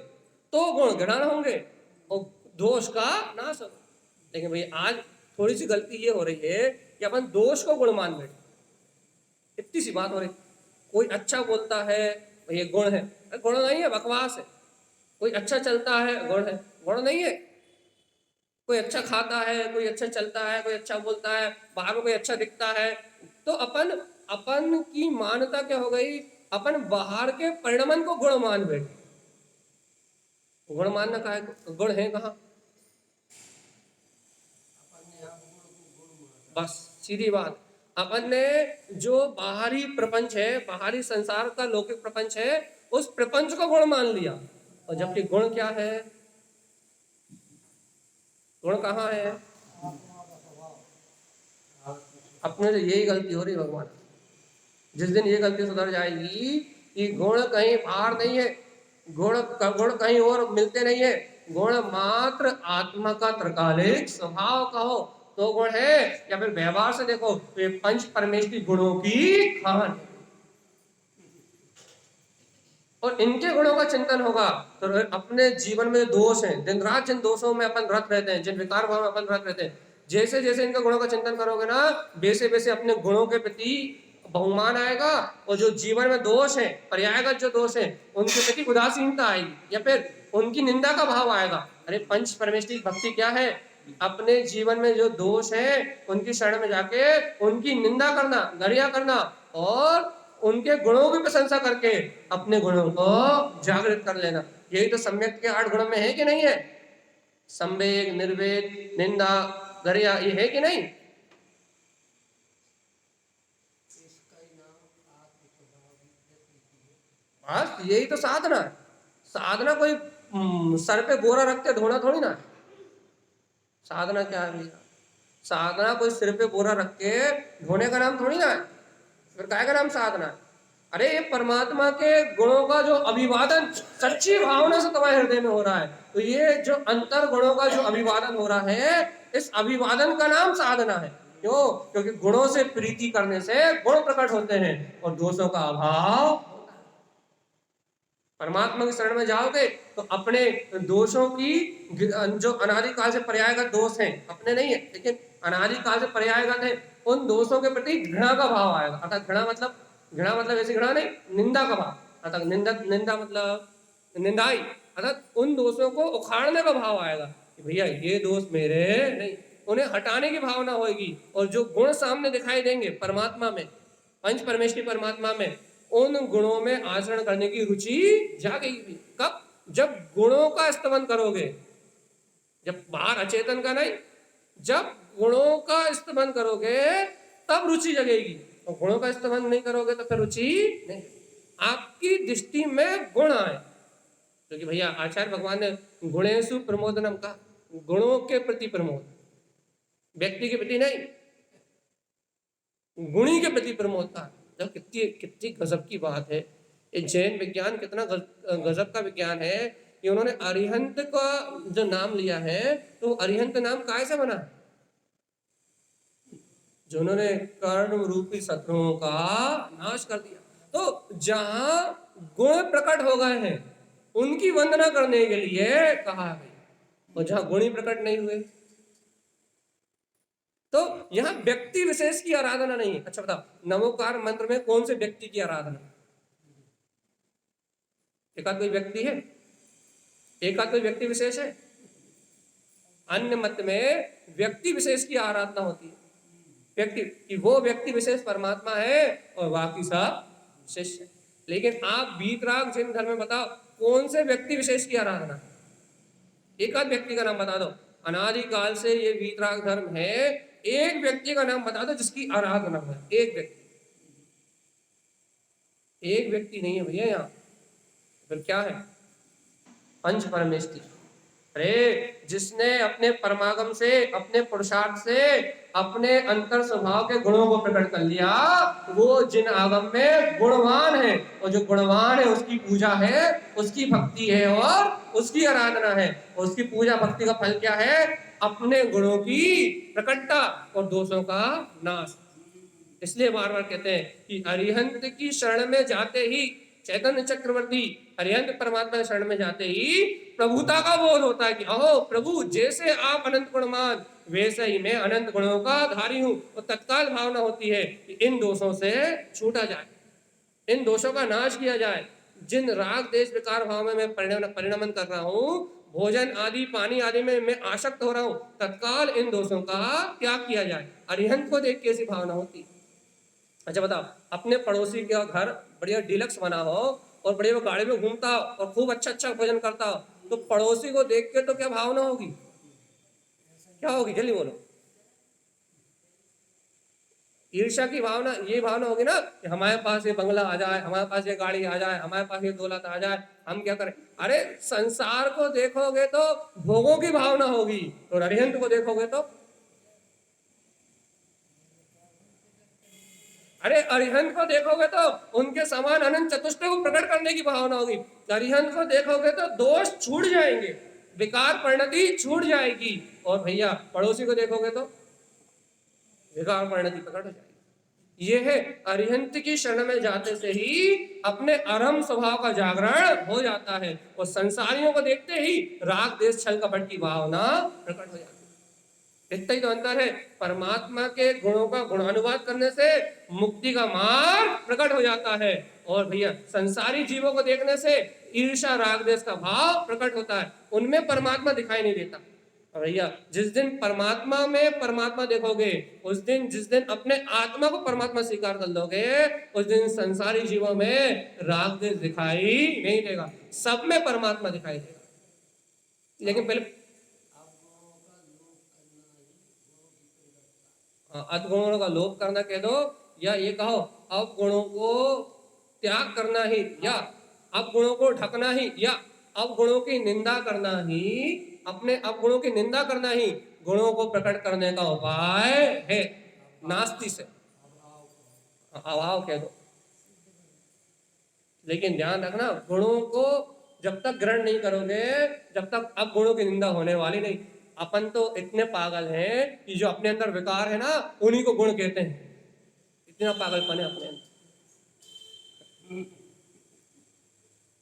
तो गुण ग्रहण होंगे और दोष का नाश होगा। लेकिन भाई आज थोड़ी सी गलती ये हो रही है कि अपन दोष को गुण मान बैठे, इतनी सी बात हो रही। कोई अच्छा बोलता है ये गुण है, गुण नहीं है, बकवास है। कोई अच्छा चलता है गुण है, गुण नहीं है। कोई अच्छा खाता है, कोई अच्छा चलता है, कोई अच्छा बोलता है, बाहर में कोई अच्छा दिखता है, तो अपन की मान्यता क्या हो गई, अपन बाहर के परिणमन को गुण मान बैठे। गुण मानना का है, गुण है कहाँ? बस सीधी बात, अपन ने जो बाहरी प्रपंच है, बाहरी संसार का लौकिक प्रपंच है, उस प्रपंच को गुण मान लिया। और जबकि गुण क्या है? गुण कहाँ है? अपने से यही गलती हो रही भगवान। जिस दिन ये गलती सुधर जाएगी कि गुण कहीं बाहर नहीं है, गुण कहीं और मिलते नहीं है, गुण मात्र आत्मा का त्रिकालिक स्वभाव का हो तो गुण है, या फिर व्यवहार से देखो तो ये पंच परमेष्टि गुणों की खान, और इनके गुणों का चिंतन होगा तो अपने जीवन में दोष हैं, दिन रात जिन दोषों में अपन रत रहते हैं, जिन विकार भाव में अपन रत रहते हैं, जैसे जैसे इनके गुणों का चिंतन करोगे ना, वैसे वैसे अपने गुणों के प्रति बहुमान आएगा, और जो जीवन में दोष है, पर्यायगत जो दोष है, उनके प्रति उदासीनता आएगी या फिर उनकी निंदा का भाव आएगा। अरे पंच परमेष्टि भक्ति क्या है? अपने जीवन में जो दोष है उनकी शरण में जाके उनकी निंदा करना, गरिया करना, और उनके गुणों की प्रशंसा करके अपने गुणों को जागृत कर लेना। यही तो सम्यक के 8 गुणों में है कि नहीं है? संवेग, निर्वेद, निंदा, गरिया, ये है कि नहीं? बस यही तो साधना है। साधना कोई सर पे बोरा रख के ढोना थोड़ी ना है। साधना क्या है भैया? साधना कोई सिर पे बोरा रख के ढोने का नाम थोड़ी ना है। फिर काय का नाम साधना है? अरे ये परमात्मा के गुणों का जो अभिवादन सच्ची भावना से तुम्हारे हृदय में हो रहा है, तो ये जो अंतर गुणों का जो अभिवादन हो रहा है, इस अभिवादन का नाम साधना है। क्यों? क्योंकि गुणों से प्रीति करने से गुण प्रकट होते हैं और दोषों का अभाव। परमात्मा की शरण में जाओगे तो अपने दोषों की, जो अनादिकाल से पर्यायगत दोष हैं, अपने नहीं है लेकिन अनादिकाल से पर्यायगत है, उन दोषों के प्रति घृणा का भाव आएगा। अर्थात घृणा मतलब ऐसी घृणा नहीं, निंदा का भाव। अर्थात निंदा मतलब निंदाई, अर्थात उन दोषों को उखाड़ने का भाव आएगा कि भैया ये दोष मेरे नहीं, उन्हें हटाने की भावना होगी। और जो गुण सामने दिखाई देंगे परमात्मा में, पंच परमेश्वरी परमात्मा में, उन गुणों में आचरण करने की रुचि जागेगी। कब? जब गुणों का स्तवन करोगे, जब बाहर अचेतन का नहीं, जब गुणों का स्तवन करोगे तब रुचि जगेगी। और गुणों का स्तवन नहीं करोगे तो फिर रुचि नहीं। आपकी दृष्टि में गुण आए, क्योंकि भैया आचार्य भगवान ने गुणेशु प्रमोदनम का, गुणों के प्रति प्रमोद, व्यक्ति के प्रति नहीं, गुणी के प्रति प्रमोद का। जब कितनी कितनी गजब की बात है। ये जैन विज्ञान कितना गजब का विज्ञान है कि उन्होंने अरिहंत का जो नाम लिया है, तो अरिहंत नाम कैसे बना? जो उन्होंने कर्ण रूपी शत्रुओं का नाश कर दिया। तो जहां गुण प्रकट हो गए हैं उनकी वंदना करने के लिए कहा है, और जहां गुणी प्रकट नहीं हुए तो यहां व्यक्ति विशेष की आराधना नहीं है। अच्छा बताओ, नमोकार मंत्र में कौन से व्यक्ति की आराधना? एक आध कोई व्यक्ति है, एक आध कोई व्यक्ति विशेष है? अन्य मत में व्यक्ति विशेष की आराधना होती है, व्यक्ति कि वो व्यक्ति विशेष परमात्मा है और बाकी सब शिष्य। लेकिन आप वीतराग जैन धर्म में बताओ कौन से व्यक्ति विशेष की आराधना? एक आध व्यक्ति का नाम बता दो। अनादिकाल से ये वीतराग धर्म है, एक व्यक्ति का नाम बता दो जिसकी आराधना है। एक व्यक्ति, एक व्यक्ति नहीं है भैया यहाँ। फिर क्या है? पंच परमेष्टि। अरे जिसने अपने परमागम से, अपने पुरुषार्थ से, अपने अंतर स्वभाव के गुणों को प्रकट कर लिया, वो जिन आगम में गुणवान है, और जो गुणवान है उसकी पूजा है, उसकी भक्ति है और उसकी आराधना है। उसकी पूजा भक्ति का फल क्या है? अपने गुणों की प्रकटता और दोषों का नाश। इसलिए बार बार कहते हैं कि अरिहंत की शरण में जाते ही, चैतन्य चक्रवर्ती अरिहंत परमात्मा की शरण में जाते ही प्रभुता का बोध होता है कि अहो प्रभु, जैसे आप अनंत गुणवान वैसे ही मैं अनंत गुणों का धारी हूं। और तत्काल भावना होती है कि इन दोषों से छूटा जाए, इन दोषों का नाश किया जाए। जिन राग देश विकार भाव में मैं परिणमन कर रहा हूं, भोजन आदि पानी आदि में मैं आसक्त हो रहा हूं, तत्काल इन दोषों का त्याग किया जाए। अरिहंत को देख के ऐसी भावना होती है। अच्छा बताओ, अपने पड़ोसी का घर बढ़िया डिलक्स बना हो और बढ़िया गाड़ी में घूमता हो और खूब अच्छा अच्छा भोजन करता हो, तो पड़ोसी को देख के तो क्या भावना होगी? क्या होगी? जल्दी बोलो। ईर्ष्या की भावना, ये भावना होगी ना कि हमारे पास ये बंगला आ जाए, हमारे पास ये गाड़ी आ जाए, हमारे पास ये दौलत आ जाए, हम क्या करें? अरे संसार को देखोगे तो भोगों की भावना होगी, और अरिहंत को देखोगे तो, अरे अरिहंत को देखोगे तो उनके समान अनंत चतुष्टय को प्रकट करने की भावना होगी। अरिहंत को देखोगे तो दोष छूट जाएंगे, विकार परिणति छूट जाएगी। और भैया पड़ोसी को देखोगे तो विकार परिणति प्रकट हो जाएगी। यह है अरिहंत की शरण में जाते से ही अपने अरम स्वभाव का जागरण हो जाता है, और संसारियों को देखते ही राग देश छल कपट की भावना प्रकट हो जाती है। इतना ही तो अंतर है। परमात्मा के गुणों का गुणानुवाद करने से मुक्ति का मार्ग प्रकट हो जाता है, और भैया संसारी जीवों को देखने से ईर्ष्या राग द्वेष का भाव प्रकट होता है, उनमें परमात्मा दिखाई नहीं देता। और भैया जिस दिन परमात्मा में परमात्मा देखोगे, उस दिन, जिस दिन अपने आत्मा को परमात्मा स्वीकार कर लोगे, उस दिन संसारी जीवों में राग द्वेष दिखाई नहीं देगा, सब में परमात्मा दिखाई देगा। लेकिन पहले अधगुणों का लोप करना कह दो, या ये कहो अवगुणों को त्याग करना ही, या अवगुणों को ढकना ही, या अवगुणों की निंदा करना ही, अपने अवगुणों की निंदा करना ही गुणों को प्रकट करने का उपाय है। नास्ति से अभाव कह दो। लेकिन ध्यान रखना, गुणों को जब तक ग्रहण नहीं करोगे, जब तक अवगुणों की निंदा होने वाली नहीं। अपन तो इतने पागल हैं कि जो अपने अंदर विकार है ना, उन्हीं को गुण कहते हैं। इतना पागलपन है अपने अंदर,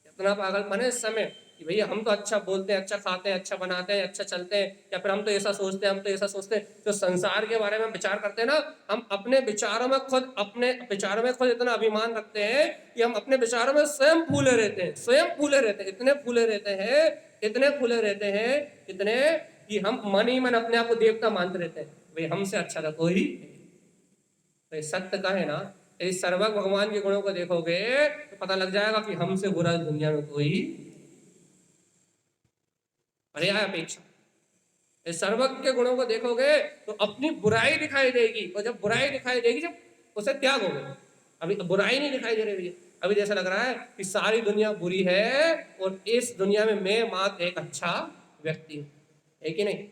इतना पागलपन है इस समय कि भैया हम तो अच्छा बोलते हैं, अच्छा खाते हैं, अच्छा बनाते हैं, अच्छा चलते हैं, या फिर हम तो ऐसा सोचते हैं, हम तो ऐसा सोचते हैं। जो संसार के बारे में विचार करते हैं ना, हम अपने विचारों में खुद इतना अभिमान रखते हैं कि हम अपने विचारों में स्वयं फूले रहते हैं, इतने फूले रहते हैं, इतने कि हम मन ही मन अपने आप को देवता मानते रहते हैं। भाई हमसे अच्छा था कोई नहीं। तो सत्य का है ना, इस सर्वज्ञ भगवान के गुणों को देखोगे तो पता लग जाएगा कि हमसे बुरा दुनिया में कोई पर्याय अपेक्षा। इस सर्वज्ञ के गुणों को देखोगे तो अपनी बुराई दिखाई देगी, और जब बुराई दिखाई देगी, जब उसे त्यागोगे। अभी तो बुराई नहीं दिखाई दे रही भैया, अभी जैसा लग रहा है कि सारी दुनिया बुरी है और इस दुनिया में मैं मात्र एक अच्छा व्यक्ति हूं, है कि नहीं?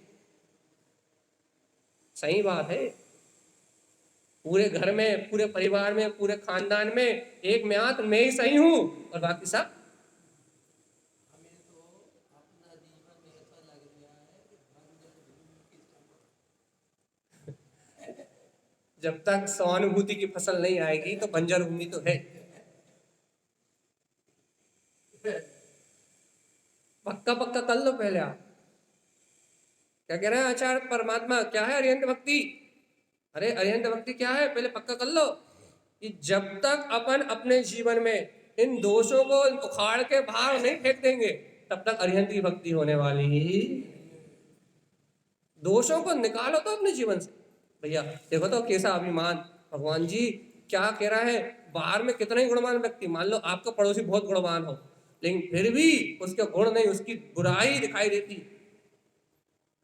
सही बात है। पूरे घर में, पूरे परिवार में, पूरे खानदान में एक मात्र मैं ही सही हूं और बाकी सब। जब तक सहानुभूति की फसल नहीं आएगी तो बंजर भूमि तो है। पक्का पक्का कर लो पहले आप। क्या कह रहे हैं आचार्य परमात्मा? क्या है अरिहंत भक्ति? अरे अरिहंत भक्ति क्या है, पहले पक्का कर लो कि जब तक अपन अपने जीवन में इन दोषों को उखाड़ के बाहर नहीं फेंक देंगे, तब तक अरिहंत की भक्ति होने वाली ही। दोषों को निकालो तो अपने जीवन से। भैया देखो तो कैसा अभिमान। भगवान जी क्या कह रहा है, बाहर में कितना ही गुणवान व्यक्ति, मान लो आपका पड़ोसी बहुत गुणवान हो, लेकिन फिर भी उसके गुण नहीं, उसकी बुराई दिखाई देती,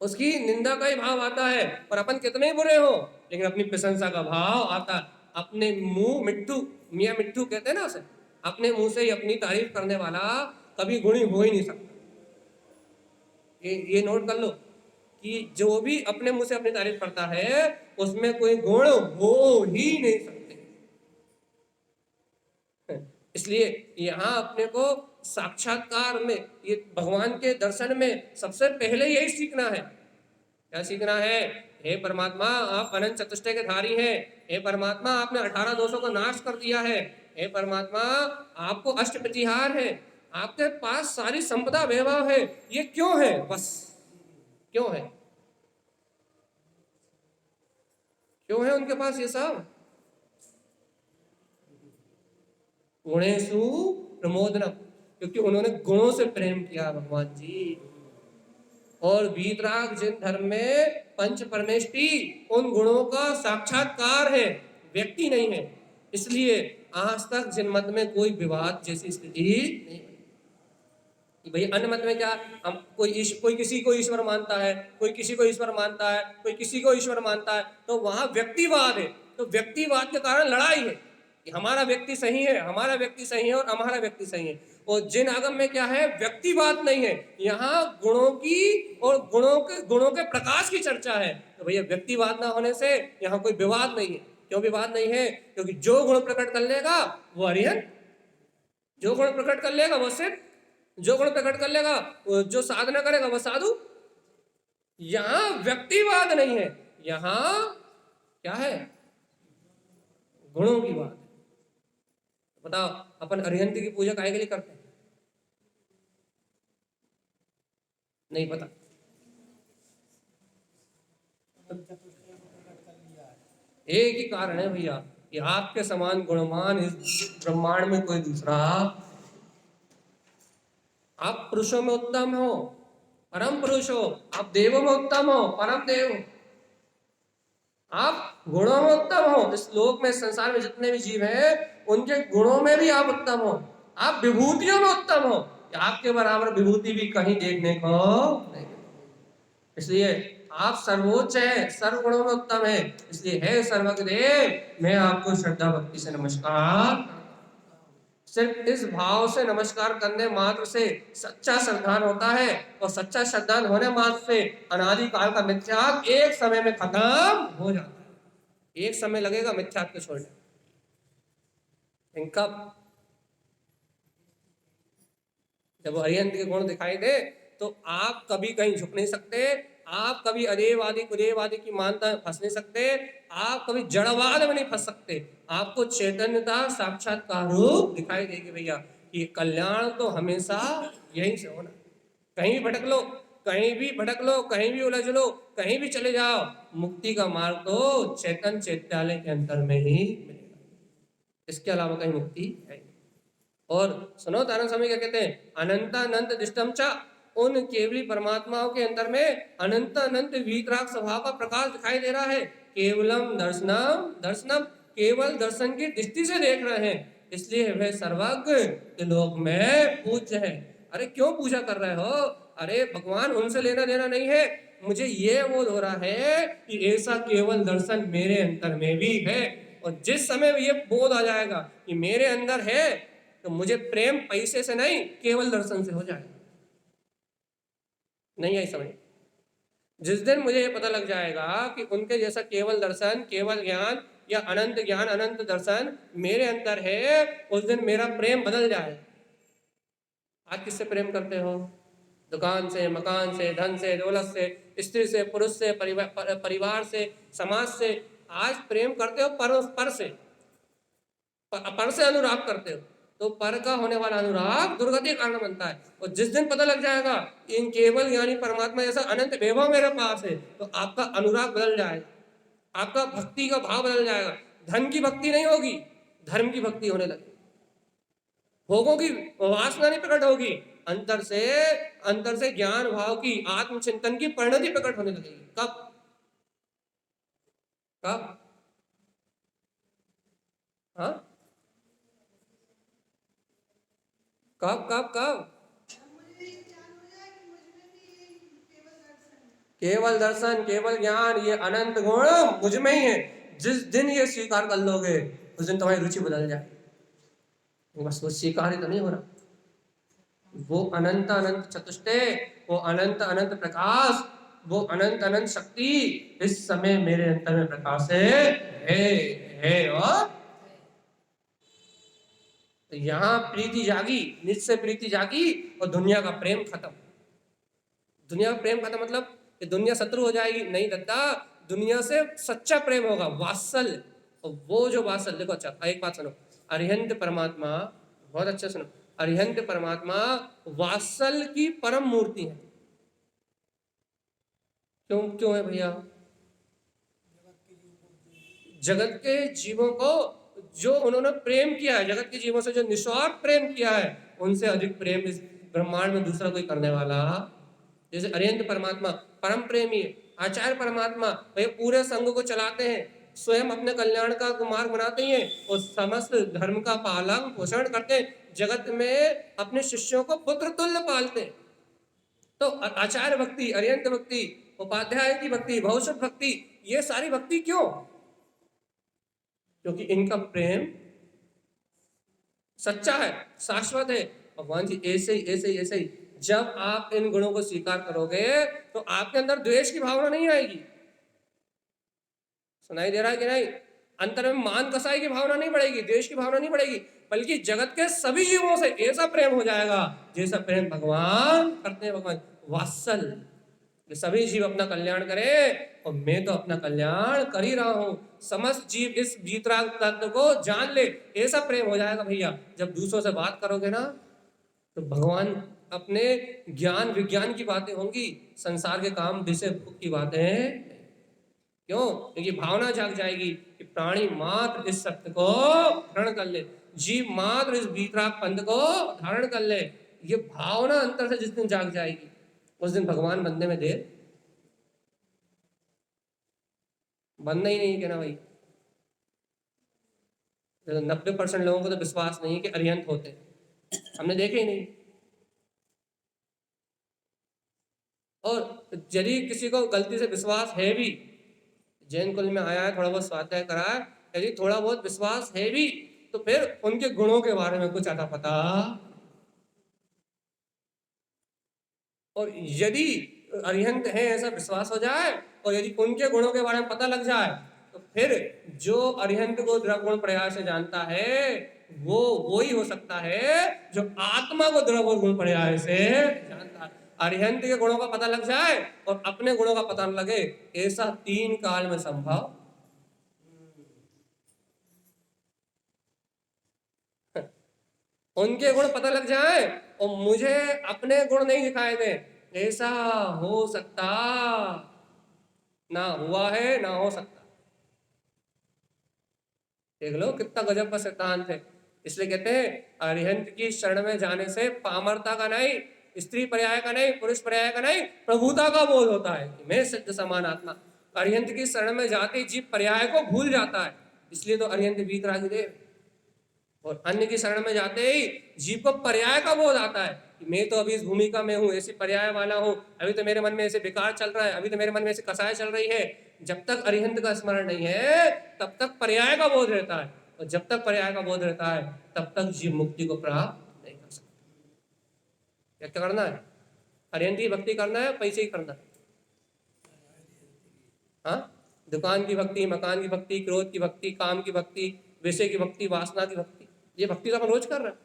उसकी निंदा का ही भाव आता है। और अपन कितने ही बुरे हो लेकिन अपनी प्रशंसा का भाव आता। अपने मुंह मिट्टू, मियाँ मिट्टू कहते हैं ना उसे, अपने मुंह से ही अपनी तारीफ करने वाला कभी गुणी हो ही नहीं सकता। ये नोट कर लो कि जो भी अपने मुंह से अपनी तारीफ करता है उसमें कोई गुण हो ही नहीं सकते। इसलिए यहाँ अपने को साक्षात्कार में, ये भगवान के दर्शन में सबसे पहले यही सीखना है। क्या सीखना है? हे परमात्मा आप अनंत चतुष्टय के धारी हैं। हे परमात्मा आपने 18 दोषों को नाश कर दिया है। हे परमात्मा आपको अष्ट प्रतिहार है, आपके पास सारी संपदा वैभव है। ये क्यों है? बस क्यों है, क्यों है उनके पास ये सब? गुणेशु प्रमोदनम, क्योंकि उन्होंने गुणों से प्रेम किया भगवान जी। और वीतराग जिन धर्म में पंच परमेष्टि उन गुणों का साक्षात्कार है, व्यक्ति नहीं है। इसलिए आज तक जिन मत में कोई विवाद जैसी स्थिति नहीं कि भाई अन्य मत में क्या, हम कोई किसी को ईश्वर मानता है, कोई किसी को ईश्वर मानता है, कोई किसी को ईश्वर मानता है, तो वहां व्यक्तिवाद है। तो व्यक्तिवाद के कारण लड़ाई है कि हमारा व्यक्ति सही है, हमारा व्यक्ति सही है और हमारा व्यक्ति सही है। और जिन आगम में क्या है, व्यक्तिवाद नहीं है, यहाँ गुणों की और गुणों के प्रकाश की चर्चा है। तो भैया व्यक्तिवाद ना होने से यहाँ कोई विवाद नहीं है। क्यों विवाद नहीं है? क्योंकि जो गुण प्रकट कर लेगा वो अरिहंत, जो गुण प्रकट कर लेगा वो सिद्ध, जो गुण प्रकट कर लेगा, जो साधना करेगा वह साधु। यहां व्यक्तिवाद नहीं है, यहां क्या है? गुणों की बात है। बताओ अपन अरिहंत की पूजा काहे के लिए करते हैं? नहीं पता। एक ही कारण है भैया कि आपके समान गुणवान इस ब्रह्मांड में कोई दूसरा। आप पुरुषों में उत्तम हो, परम पुरुष हो। आप देवों में उत्तम हो, परम देव हो। आप गुणों में उत्तम हो। इस लोक में, संसार में जितने भी जीव हैं उनके गुणों में भी आप उत्तम हो। आप विभूतियों में उत्तम हो, आपके बराबर विभूति भी कहीं देखने को नहीं। इसलिए आप सर्वोच्च है, सर्व गुणों में उत्तम है। इसलिए हे सर्वज्ञ देव, मैं आपको श्रद्धा भक्ति से नमस्कार। सिर्फ इस भाव से नमस्कार करने मात्र से सच्चा श्रद्धान होता है, और सच्चा श्रद्धान होने मात्र से अनादिकाल का मिथ्यात्व एक समय में खत्म हो जाता है। एक समय लगेगा मिथ्यात्व को छोड़ने। इनका जब अरिहंत के गुण दिखाई दे तो आप कभी कहीं झुक नहीं सकते, आप कभी अदेववादी कुदेववादी की मानता में फंस नहीं सकते, आप कभी जड़वाद में नहीं फंस सकते। आपको चैतन्यता साक्षात्कार रूप दिखाई देगी भैया। कि कल्याण तो हमेशा यहीं से होना। कहीं भी भटक लो, कहीं भी भटक लो, कहीं भी उलझ लो, कहीं भी चले जाओ, मुक्ति का मार्ग तो चैतन्य चैत्यालय के अंतर में ही मिलेगा, इसके अलावा कहीं मुक्ति है नहीं। और सुनो तारण स्वामी क्या कहते हैं, अनंतानंत दिष्टम चा, उन केवली परमात्माओं के अंदर में अनंत अनंत वीतराग स्वभाव का प्रकाश दिखाई दे रहा है। केवलम दर्शनम दर्शनम, केवल दर्शन की दृष्टि से देख रहे हैं, इसलिए वह सर्वज्ञ के लोक में पूज्य है। अरे क्यों पूजा कर रहे हो? अरे भगवान उनसे लेना देना नहीं है, मुझे ये बोध हो रहा है कि ऐसा केवल दर्शन मेरे अंतर में भी है। और जिस समय ये बोध आ जाएगा कि मेरे अंदर है, तो मुझे प्रेम पैसे से नहीं केवल दर्शन से हो जाएगा। नहीं आई समझ? जिस दिन मुझे ये पता लग जाएगा कि उनके जैसा केवल दर्शन, केवल ज्ञान या अनंत ज्ञान, अनंत दर्शन मेरे अंदर है, उस दिन मेरा प्रेम बदल जाए। आज किससे प्रेम करते हो? दुकान से, मकान से, धन से, दौलत से, स्त्री से, पुरुष से, परिवार से, समाज से। आज प्रेम करते हो पर से, पर से अनुराग करते हो, तो पर का होने वाला अनुराग दुर्गति का कारण बनता है। और जिस दिन पता लग जाएगा इन केवल यानी परमात्मा जैसा अनंत वैभव मेरे पास है, तो आपका अनुराग बदल जाएगा, आपका भक्ति का भाव बदल जाएगा। धन की भक्ति नहीं होगी, धर्म की भक्ति होने लगेगी। भोगों की वासना नहीं प्रकट होगी, अंतर से ज्ञान भाव की, आत्मचिंतन की परिणति प्रकट होने लगेगी। कब? कब? हाँ, कब कब कब? केवल दर्शन, केवल ज्ञान, ये अनंत गुण मुझ में ही है। जिस दिन ये स्वीकार कर लोगे, उस दिन तुम्हारी रुचि बदल जाए। बस वो स्वीकार ही तो नहीं हो रहा। वो अनंत अनंत चतुष्टय, वो अनंत अनंत प्रकाश, वो अनंत अनंत शक्ति इस समय मेरे अंतर में प्रकाश है। और तो यहाँ प्रीति जागी, निज से प्रीति जागी और दुनिया का प्रेम खत्म। दुनिया का प्रेम खत्म मतलब कि दुनिया शत्रु हो जाएगी? नहीं दत्ता, दुनिया से सच्चा प्रेम होगा, वात्सल्य। और वो जो वात्सल्य, देखो अच्छा एक बात सुनो, अरिहंत परमात्मा, बहुत अच्छा सुनो, अरिहंत परमात्मा वात्सल्य की परम मूर्ति है। क्यों क्यों है भैया? जगत के जीवों को जो उन्होंने प्रेम किया है, जगत के जीवों से जो निस्वार्थ प्रेम किया है, उनसे अधिक प्रेम इस ब्रह्मांड में दूसरा कोई करने वाला। जैसे अरिहंत परमात्मा परम प्रेमी है, आचार्य परमात्मा वे पूरे संघ को चलाते हैं, स्वयं अपने कल्याण का मार्ग बनाते हैं और समस्त धर्म का पालन पोषण करते हैं, जगत में अपने शिष्यों को पुत्र तुल्य पालते हैं। तो आचार्य भक्ति, अरिहंत भक्ति, उपाध्याय की भक्ति, भविष्य भक्ति, ये सारी भक्ति क्यों? क्योंकि इनका प्रेम सच्चा है, शाश्वत है। भगवान जी ऐसे ही जब आप इन गुणों को स्वीकार करोगे तो आपके अंदर द्वेष की भावना नहीं आएगी। सुनाई दे रहा है कि नहीं? अंतर में मान कसाई की भावना नहीं बढ़ेगी, द्वेष की भावना नहीं बढ़ेगी, बल्कि जगत के सभी जीवों से ऐसा प्रेम हो जाएगा जैसा प्रेम भगवान करते हैं। भगवान वात्सल्य, सभी जीव अपना कल्याण करें और मैं तो अपना कल्याण कर ही रहा हूं, समस्त जीव इस वीतराग तत्व को जान ले, ऐसा प्रेम हो जाएगा भैया। जब दूसरों से बात करोगे ना तो भगवान अपने ज्ञान विज्ञान की बातें होंगी, संसार के काम विषय भोग की बातें। क्यों? क्योंकि भावना जाग जाएगी कि प्राणी मात्र इस सत्य को धारण कर ले, जीव मात्र इस वीतराग पंथ को धारण कर ले। ये भावना अंतर से जिस दिन जाग जाएगी, उस दिन भगवान बनने में देर बनना ही नहीं। कहना भाई 90% लोगों को तो विश्वास नहीं है कि अरिहंत होते, हमने देखे ही नहीं। और यदि किसी को गलती से विश्वास है भी, जैन कुल में आया है, थोड़ा बहुत स्वाध्याय करा है, यदि थोड़ा बहुत विश्वास है भी, तो फिर उनके गुणों के बारे में कुछ अता पता। और यदि अरिहंत है ऐसा विश्वास हो जाए और यदि उनके गुणों के बारे में पता लग जाए, तो फिर जो अरिहंत को द्रवगुण प्रयास से जानता है वो ही हो सकता है जो आत्मा को द्रवगुण गुण प्रयास से जानता है। अरिहंत के गुणों का पता लग जाए और अपने गुणों का पता न लगे, ऐसा 3 काल में संभव। उनके गुण पता लग जाए और मुझे अपने गुण नहीं दिखाए दे, ऐसा हो सकता ना हुआ है ना हो सकता। देख लो कितना गजब का सिद्धांत है। इसलिए कहते हैं अरिहंत की शरण में जाने से पामरता का नहीं, स्त्री पर्याय का नहीं, पुरुष पर्याय का नहीं, प्रभुता का बोध होता है कि मैं सिद्ध समान आत्मा। अरिहंत की शरण में जाते ही जीव पर्याय को भूल जाता है, इसलिए तो अरिहंत वीतरागी देव। और अन्य की शरण में जाते ही जीव को पर्याय का बोध आता है कि मैं तो अभी इस भूमिका में हूँ, ऐसी पर्याय वाला हूँ, अभी तो मेरे मन में ऐसे विकार चल रहा है, अभी तो मेरे मन में ऐसे कसाय चल रही है। जब तक अरिहंत का स्मरण नहीं है तब तक पर्याय का बोध रहता है, और जब तक पर्याय का बोध रहता है तब तक जीव मुक्ति को प्राप्त नहीं कर सकता। क्या करना है? अरिहंत की भक्ति करना है, पैसे ही करना है? हाँ, दुकान की भक्ति, मकान की भक्ति, क्रोध की भक्ति, काम की भक्ति, विषय की भक्ति, वासना की भक्ति, ये भक्ति तो हम रोज कर रहे हैं।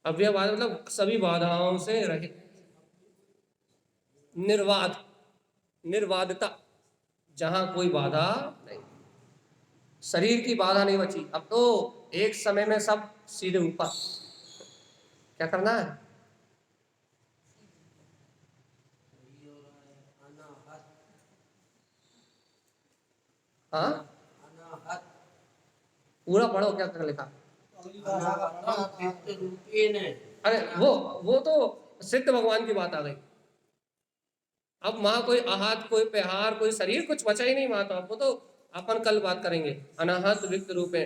अव्ययवाद मतलब सभी बाधाओं से रहित, निर्वाध, निर्वाधता, जहां कोई बाधा नहीं, शरीर की बाधा नहीं बची। अब तो एक समय में सब सीधे ऊपर। क्या करना है? हाँ, पूरा पढ़ो क्या कर लिखा। अरे वो तो सिद्ध भगवान की बात आ गई। अब वहां कोई आहत, कोई पेहार, कोई शरीर कुछ बचा ही नहीं वहां तो। वो तो अपन कल बात करेंगे। अनाहत विक्त रूपे,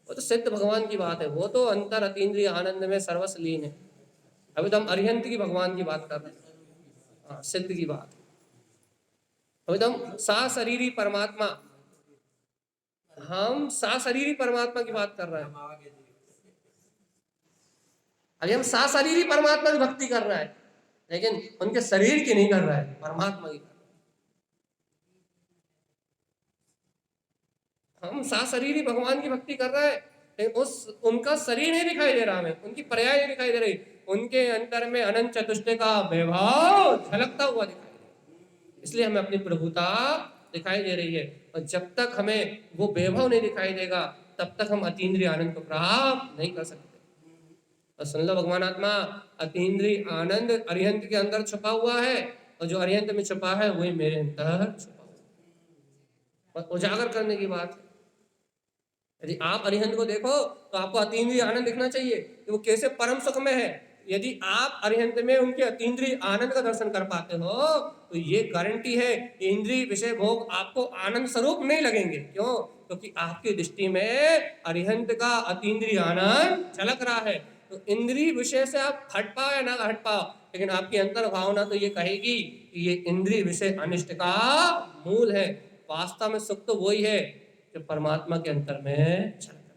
वो तो सिद्ध भगवान की बात है, वो तो अंतर अतीन्द्रिय आनंद में सर्वस्व लीन है। अभी तो हम अरिहंत की भगवान की बात कर रहे हैं। हाँ, सिद्ध की बात। अभी तो हम साशरीरी परमात्मा, हम साशरीरी परमात्मा की बात कर रहे हैं। अभी हम साशरीरी परमात्मा की भक्ति कर रहे हैं, लेकिन उनके शरीर की नहीं कर रहा है, परमात्मा की। हम साशरीरी भगवान की भक्ति कर रहे हैं, लेकिन उनका शरीर नहीं दिखाई दे रहा हमें, उनकी पर्याय नहीं दिखाई दे रही, उनके अंतर में अनंत चतुष्टय का वैभव झलकता हुआ दिखाई दे रहा है। इसलिए हमें अपनी प्रभुता दिखाई दे रही है। और जब तक हमें वो वैभव नहीं दिखाई देगा तब तक हम अतीन्द्रिय आनंद को प्राप्त नहीं कर सकते। और सुन लो, भगवान आत्मा अतीन्द्रिय आनंद अरिहंत के अंदर छुपा हुआ है, और जो अरिहंत में छुपा है वही मेरे अंदर छुपा हुआ है। उजागर करने की बात है। यदि आप अरिहंत को देखो तो आपको अतीन्द्रिय आनंद दिखना चाहिए कि वो कैसे परम सुख में है। यदि आप अरिहंत में उनके अतीन्द्रिय आनंद का दर्शन कर पाते हो तो ये गारंटी है कि इंद्रिय विषय भोग आपको आनंद स्वरूप नहीं लगेंगे। क्यों? क्योंकि आपकी दृष्टि में अरिहंत का अतीन्द्रिय आनंद झलक रहा है। तो इंद्रिय विषय से आप हट पाओ या ना हट पाओ, लेकिन आपकी अंतर भावना तो ये कहेगी कि ये इंद्रिय विषय अनिष्ट का मूल है। वास्तव में सुख तो वही है जो परमात्मा के अंतर में छलक रहा है,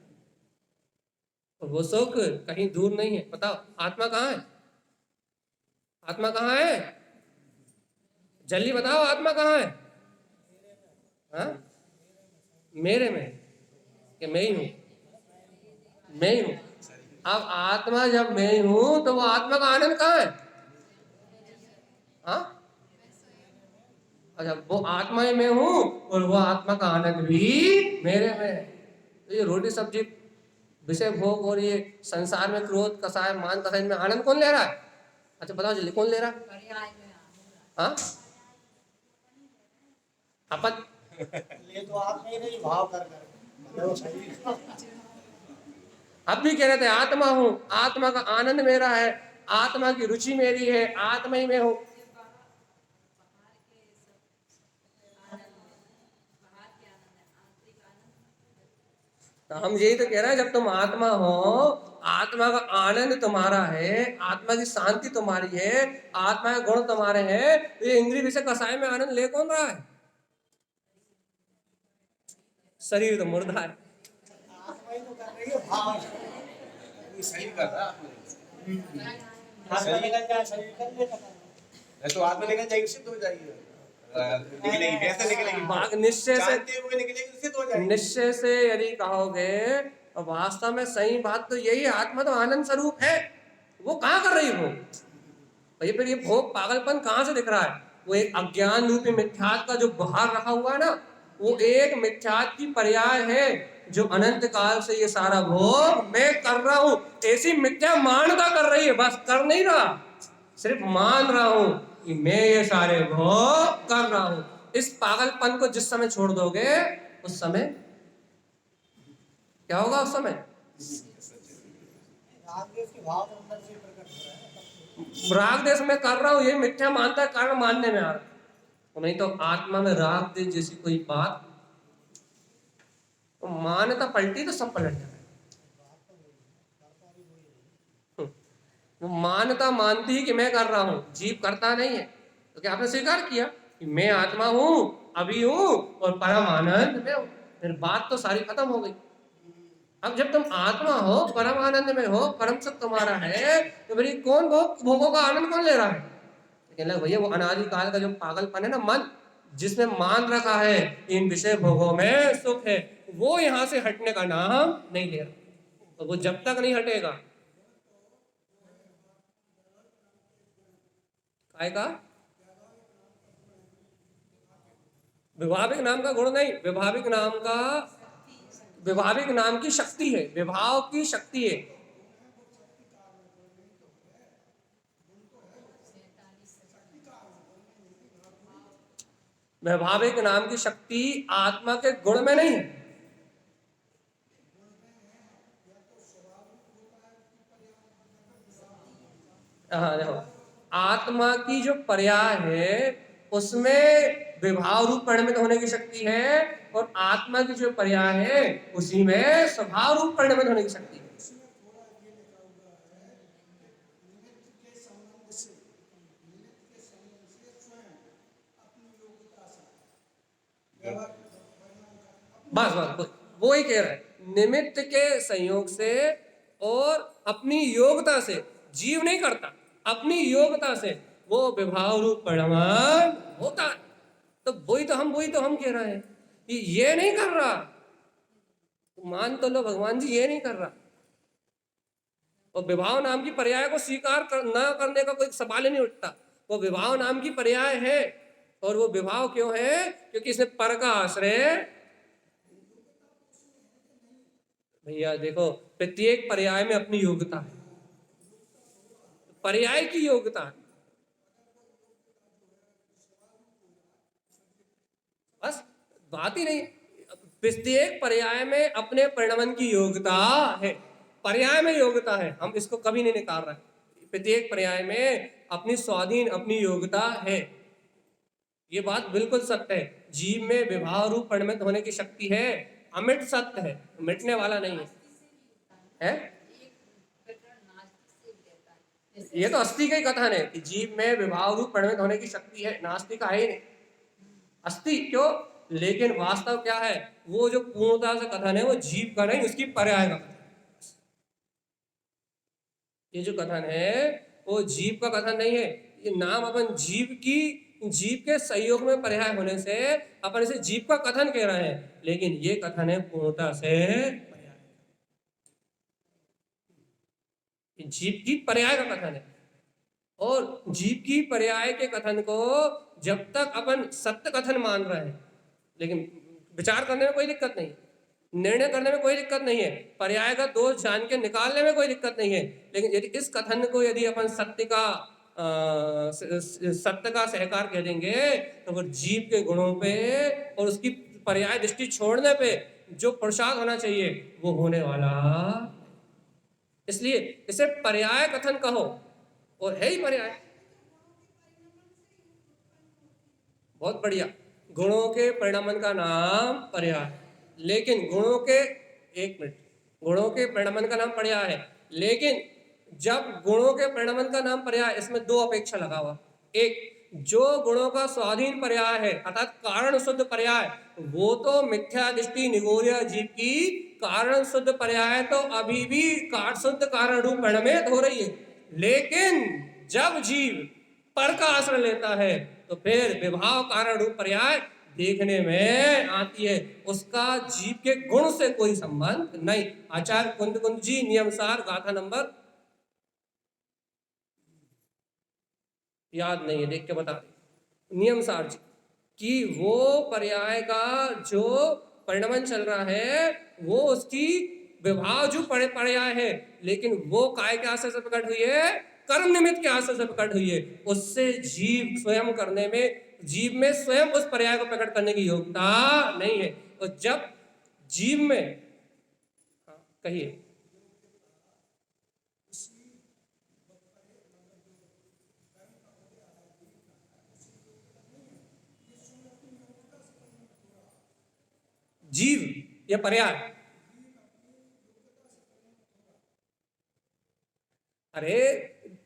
और वो सुख कहीं दूर नहीं है। बताओ, आत्मा कहाँ है? आत्मा कहाँ है? जल्दी बताओ, आत्मा कहाँ है? हाँ? मेरे में, कि मैं ही हूँ? मैं ही हूँ। अब आत्मा जब मैं ही हूँ तो वो आत्मा का आनंद कहाँ है? हाँ, अच्छा, वो आत्मा ही मैं हूँ और वो आत्मा का आनंद भी मेरे में है। तो ये रोटी सब्जी विषय भोग और ये संसार में क्रोध कसाय मान कसाय में आनंद कौन ले रहा है? अच्छा बताओ जल्दी, कौन ले रहा है? हाँ, अपन ले तो आप नहीं भाव कर अब भी कह रहे थे आत्मा हूँ, आत्मा का आनंद मेरा है, आत्मा की रुचि मेरी है, आत्मा ही मैं हूँ। तो हम यही तो कह रहे हैं, जब तुम आत्मा हो, आत्मा का आनंद तुम्हारा है, आत्मा की शांति तुम्हारी है, आत्मा के गुण तुम्हारे हैं, तो ये इंद्रिय विषय कसाय में आनंद ले कौन रहा है? शरीर तो मुर्दा है। आत्मा ही तो कर रही है भाव। शरीर कर रहा है, आत्मा निकल जाए शरीर कर ले तो आत्मा निकल जाएगी, सिद्ध हो जाएगी, निकलेगी कैसे निकलेगी? निश्चय से जानते हुए निकलेगी, सिद्ध हो जाएगी। निश्चय से यदि कहोगे और वास्तव में सही बात तो यही है, आत्मा तो आनंद स्वरूप है। वो कहाँ कर रही हो भाई? फिर ये भोग पागलपन कहाँ से दिख रहा है? वो एक अज्ञान रूपी मिथ्यात्व का जो बाहर रखा हुआ है ना, वो एक मिथ्यात्व की पर्याय है जो अनंत काल से ये सारा भोग मैं कर रहा हूं, ऐसी मिथ्या मान्यता कर रही है, बस कर नहीं रहा, सिर्फ मान रहा हूं कि मैं ये सारे भोग कर रहा हूं। इस पागलपन को जिस समय छोड़ दोगे, उस समय क्या होगा? उस समय राग देश के भाव तो अंदर से प्रकट हो रहा है। राग देश में कर रहा हूं, ये मिथ्या मानता है, कारण मानने में आ रहा है। तो नहीं तो आत्मा में राग देश जैसी कोई बात, तो मान्यता पलटी तो सब पलट जाए। वो मान्यता मानती है कि मैं कर रहा हूं, जीव करता नहीं है। तो क्या आपने स्वीकार किया कि मैं आत्मा हूं, अभी हूं और परम आनंद में हूं, फिर बात तो सारी खत्म हो गई। अब जब तुम आत्मा हो, परम आनंद में हो, परम सुख तुम्हारा है, तो फिर कौन भोगों का आनंद कौन ले रहा है? कहने लगे भैया वो अनादि काल का जो पागलपन है ना, मन जिसने मान रखा है इन विषय भोगों में सुख है, वो यहां से हटने का नाम नहीं ले रहा। तो वो जब तक नहीं हटेगा, काय का विभाविक नाम का गुण नहीं, विभाविक नाम का, विभाविक नाम की शक्ति है, विभाव की शक्ति है। वैभाविक नाम की शक्ति आत्मा के गुण में नहीं है। हाँ देखो, आत्मा की जो पर्याय है उसमें विभाव रूप परिणमित होने की शक्ति है, और आत्मा की जो पर्याय है उसी में स्वभाव रूप परिणमित होने की शक्ति है। बस बस वो ही कह रहा है, निमित्त के संयोग से और अपनी योग्यता से जीव नहीं करता, अपनी योग्यता से वो विभाव रूप परिणाम होता है। तो वही तो हम कह रहे हैं कि ये नहीं कर रहा, मान तो लो भगवान जी ये नहीं कर रहा। और विभाव नाम की पर्याय को स्वीकार न करने का कोई सवाल ही नहीं उठता। वो विभाव नाम की पर्याय है, और वो विभाव क्यों है? क्योंकि इसने पर का आश्रय। भैया देखो, प्रत्येक पर्याय में अपनी योग्यता है, पर्याय की योग्यता है, बस बात ही नहीं। प्रत्येक पर्याय में अपने परिणमन की योग्यता है, पर्याय में योग्यता है, हम इसको कभी नहीं निकाल रहे। प्रत्येक पर्याय में अपनी स्वाधीन अपनी योग्यता है, ये बात बिल्कुल सत्य है। जीव में विभाव रूप परिणमित होने की शक्ति है, अमिट सत्य है, मिटने वाला नहीं है, है? ये तो अस्थि का ही कथन है कि जीव में विभाव रूप परिणमित होने की शक्ति है, नास्तिक है ही नहीं। अस्थि क्यों? लेकिन वास्तव क्या है? वो जो पूर्णता से कथन है वो जीव का नहीं, उसकी पर्याय का कथन। ये जो कथन है वो जीव का कथन नहीं है। ये नाम अपन जीव के सहयोग में पर्याय होने से अपन इसे जीव का कथन कह रहे हैं, लेकिन ये कथन है पूर्णता से पर्याय, जीव की पर्याय का कथन है। और जीव की पर्याय के कथन को जब तक अपन सत्य कथन मान रहे हैं, लेकिन विचार करने में कोई दिक्कत नहीं, निर्णय करने में कोई दिक्कत नहीं है, पर्याय का दोष जान के निकालने में कोई दिक्कत नहीं है। लेकिन यदि इस कथन को यदि अपन सत्य का सहकार कह देंगे, तो फिर जीव के गुणों पे और उसकी पर्याय दृष्टि छोड़ने पे जो प्रसाद होना चाहिए वो होने वाला। इसलिए इसे पर्याय कथन कहो, और है ही पर्याय। बहुत बढ़िया, गुणों के परिणमन का नाम पर्याय, लेकिन गुणों के, एक मिनट, गुणों के परिणमन का नाम पर्याय है, लेकिन जब गुणों के परिणमन का नाम पर्याय, इसमें दो अपेक्षा लगा हुआ। एक, जो गुणों का स्वाधीन पर्याय है अर्थात कारण शुद्ध पर्याय, वो तो मिथ्या दृष्टि निगोर्य जीव की कारण शुद्ध पर्याय तो अभी भी कार्य शुद्ध कारण रूप परिणमित हो रही है। लेकिन जब जीव पर का आश्रय लेता है तो फिर विभाव कारण रूप पर्याय देखने में आती है, उसका जीव के गुण से कोई संबंध नहीं। आचार्य कुंद जी नियमसार गाथा नंबर, याद नहीं है, देख के बता दे, नियमसार जी, कि वो पर्याय का जो परिणमन चल रहा है वो उसकी विभाव जो पर्याय है, लेकिन वो काय के आश्रय से प्रकट हुई है, कर्म निमित्त के आश्रय से प्रकट हुई है। उससे जीव स्वयं करने में, जीव में स्वयं उस पर्याय को प्रकट करने की योग्यता नहीं है। और जब जीव में, कहिए, जीव या पर्याय, अरे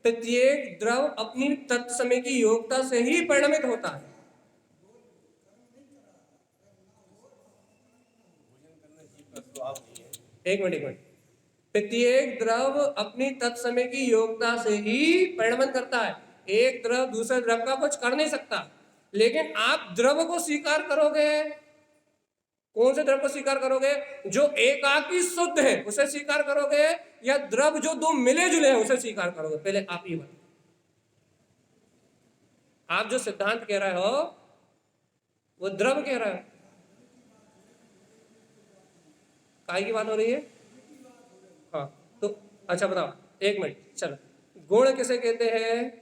प्रत्येक द्रव अपनी तत्समय की योग्यता से ही परिणमित होता है। एक मिनट, प्रत्येक द्रव अपनी तत्समय की योग्यता से ही परिणमन करता है। एक द्रव दूसरे द्रव का कुछ कर नहीं सकता, लेकिन आप द्रव को स्वीकार करोगे, कौन से द्रव को स्वीकार करोगे? जो एकाकी शुद्ध है उसे स्वीकार करोगे, या द्रव जो दो मिले जुले हैं उसे स्वीकार करोगे? पहले आप ये बताओ। आप जो सिद्धांत कह रहे हो वो द्रव कह रहे हो, काय की बात हो रही है? हाँ, तो अच्छा बताओ, एक मिनट, चलो, गुण किसे कहते हैं?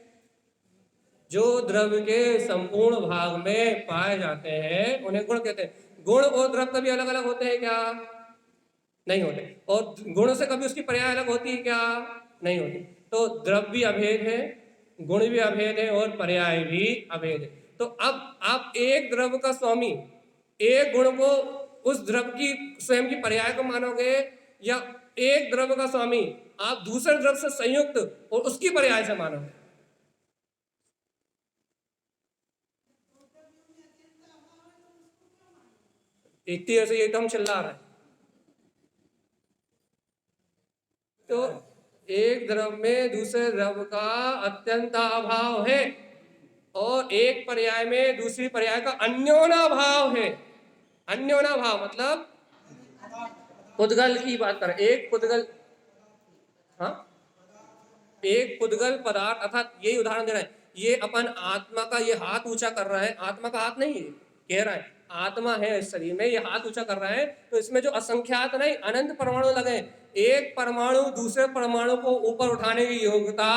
जो द्रव्य के संपूर्ण भाग में पाए जाते हैं उन्हें गुण कहते हैं। गुण और द्रव कभी अलग अलग होते हैं क्या? नहीं होते। और गुण से कभी उसकी पर्याय अलग होती है क्या? नहीं होती। तो द्रव भी अभेद है, गुण भी अभेद है, और पर्याय भी अभेद है। तो अब आप एक द्रव का स्वामी, एक गुण को उस द्रव की स्वयं की पर्याय को मानोगे, या एक द्रव का स्वामी आप दूसरे द्रव से संयुक्त और उसकी पर्याय से मानोगे? इतनी ऐसे ये तो हम चिल्ला रहे हैं। तो एक द्रव में दूसरे द्रव का अत्यंत अभाव है, और एक पर्याय में दूसरी पर्याय का अन्योनाभाव है। अन्योनाभाव मतलब पुद्गल की बात कर, एक पुद्गल, हाँ, एक पुद्गल पदार्थ, अर्थात यही उदाहरण दे रहा है। ये अपन आत्मा का ये हाथ ऊंचा कर रहा है, आत्मा का हाथ नहीं है, कह रहा है आत्मा है इस शरीर में, ये हाथ ऊंचा कर रहा है, तो इसमें जो असंख्यात नहीं अनंत परमाणु लगे, एक परमाणु दूसरे परमाणु को ऊपर उठाने की योग्यता